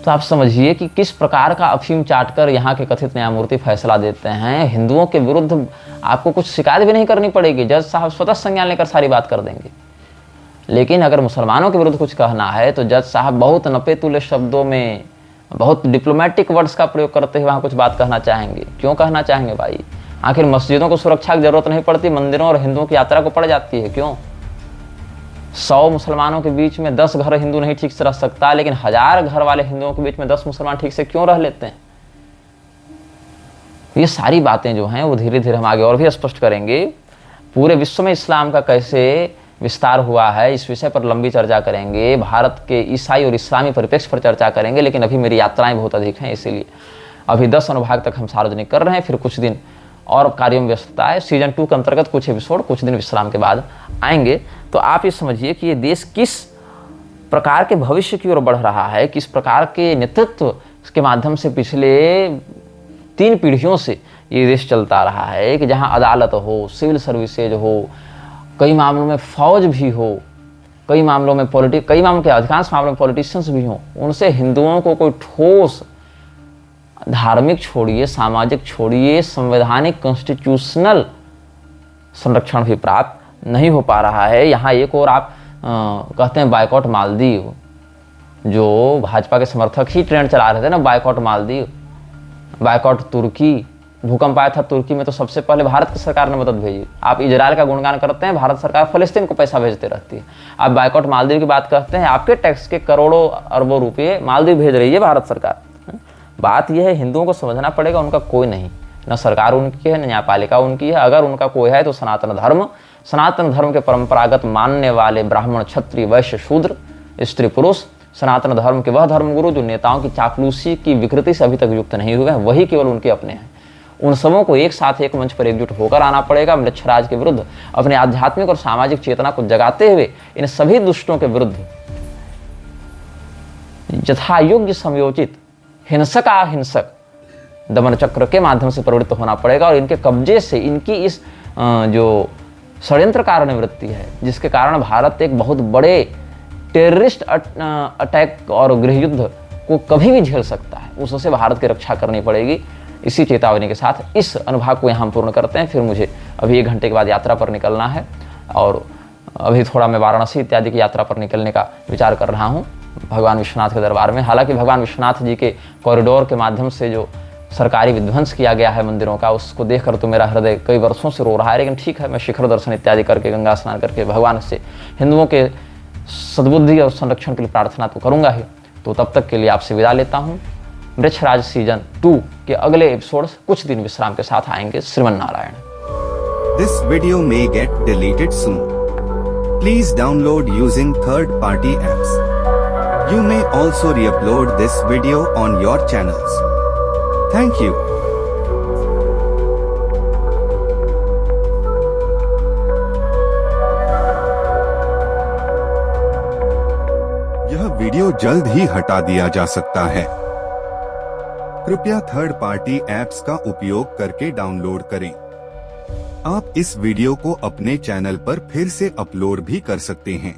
A: तो आप समझिए कि किस प्रकार का अफीम चाटकर यहाँ के कथित न्यायमूर्ति फैसला देते हैं। हिंदुओं के विरुद्ध आपको कुछ शिकायत भी नहीं करनी पड़ेगी, जज साहब स्वतः संज्ञान लेकर सारी बात कर देंगे। लेकिन अगर मुसलमानों के विरुद्ध कुछ कहना है तो जज साहब बहुत नपे तुले शब्दों में, बहुत डिप्लोमेटिक वर्ड्स का प्रयोग करते हुए वहाँ कुछ बात कहना चाहेंगे। क्यों कहना चाहेंगे भाई? आखिर मस्जिदों को सुरक्षा की जरूरत नहीं पड़ती, मंदिरों और हिंदुओं की यात्रा को पड़ जाती है। क्यों? 100 मुसलमानों के बीच में 10 घर हिंदू नहीं ठीक से रह सकता, लेकिन 1000 घर वाले हिंदुओं के बीच में 10 मुसलमान ठीक से क्यों रह लेते हैं? ये सारी बातें जो हैं वो धीरे धीरे हम आगे और भी स्पष्ट करेंगे। पूरे विश्व में इस्लाम का कैसे विस्तार हुआ है इस विषय पर लंबी चर्चा करेंगे। भारत के ईसाई और इस्लामी परिप्रेक्ष्य पर चर्चा करेंगे, लेकिन अभी मेरी यात्राएं बहुत अधिक हैं, इसीलिए अभी 10 अनुभाग तक हम सार्वजनिक कर रहे हैं। फिर कुछ दिन और कार्यों में व्यस्तता है। सीजन 2 के अंतर्गत कुछ एपिसोड कुछ दिन विश्राम के बाद आएंगे। तो आप ये समझिए कि ये देश किस प्रकार के भविष्य की ओर बढ़ रहा है, किस प्रकार के नेतृत्व के माध्यम से पिछले 3 पीढ़ियों से ये देश चलता रहा है कि जहाँ अदालत हो, सिविल सर्विसेज हो, कई मामलों में फौज भी हो, कई मामलों के अधिकांश मामलों में पॉलिटिशियंस भी हों, उनसे हिंदुओं को कोई ठोस धार्मिक छोड़िए, सामाजिक छोड़िए, संवैधानिक कॉन्स्टिट्यूशनल संरक्षण भी प्राप्त नहीं हो पा रहा है। यहाँ एक और आप कहते हैं बायकॉट मालदीव, जो भाजपा के समर्थक ही ट्रेंड चला रहे थे ना, बायकॉट मालदीव, बायकॉट तुर्की। भूकंप आया था तुर्की में तो सबसे पहले भारत की सरकार ने मदद भेजी। आप इजराइल का गुणगान करते हैं, भारत सरकार फलस्तीन को पैसा भेजते रहती है। आप बायकॉट मालदीव की बात करते हैं, आपके टैक्स के करोड़ों अरबों रुपये मालदीव भेज रही है भारत सरकार। बात यह है, हिंदुओं को समझना पड़ेगा उनका कोई नहीं, न सरकार उनकी है, न न्यायपालिका उनकी है। अगर उनका कोई है तो सनातन धर्म के परंपरागत मानने वाले ब्राह्मण, क्षत्रिय, वैश्य, शूद्र, स्त्री, पुरुष, सनातन धर्म के वह धर्मगुरु जो नेताओं की चापलूसी की विकृति से अभी तक युक्त नहीं हुए हैं, वही केवल उनके अपने हैं। उन सबों को एक साथ एक मंच पर एकजुट होकर आना पड़ेगा। म्लेच्छराज के विरुद्ध अपने आध्यात्मिक और सामाजिक चेतना को जगाते हुए इन सभी दुष्टों के विरुद्ध यथायोग्य समयोचित हिंसक अहिंसक दमन चक्र के माध्यम से प्रवृत्त होना पड़ेगा और इनके कब्जे से, इनकी इस जो षड्यंत्रकार निवृत्ति है, जिसके कारण भारत एक बहुत बड़े टेररिस्ट अटैक और गृह युद्ध को कभी भी झेल सकता है, उससे भारत की रक्षा करनी पड़ेगी। इसी चेतावनी के साथ इस अनुभाग को यहाँ पूर्ण करते हैं। फिर मुझे अभी 1 घंटे के बाद यात्रा पर निकलना है और अभी थोड़ा मैं वाराणसी इत्यादि की यात्रा पर निकलने का विचार कर रहा हूँ भगवान विश्वनाथ के दरबार में। हालांकि भगवान विश्वनाथ जी के कॉरिडोर के माध्यम से जो सरकारी विध्वंस किया गया है मंदिरों का, उसको देखकर तो मेरा हृदय कई वर्षों से रो रहा है। लेकिन ठीक है, मैं शिखर दर्शन इत्यादि करके, गंगा स्नान करके भगवान से हिंदुओं के सद्बुद्धि और संरक्षण के लिए प्रार्थना तो करूंगा ही। तो तब तक के लिए आपसे विदा लेता हूँ। मृच्छराज सीजन 2 के अगले एपिसोड कुछ दिन विश्राम के साथ आएंगे। Shriman Narayan.
B: This video may get deleted soon. Please download using third-party apps. You may also re-upload this video on your channels. Thank you. यह वीडियो जल्द ही हटा दिया जा सकता है। कृपया थर्ड पार्टी ऐप्स का उपयोग करके डाउनलोड करें। आप इस वीडियो को अपने चैनल पर फिर से अपलोड भी कर सकते हैं।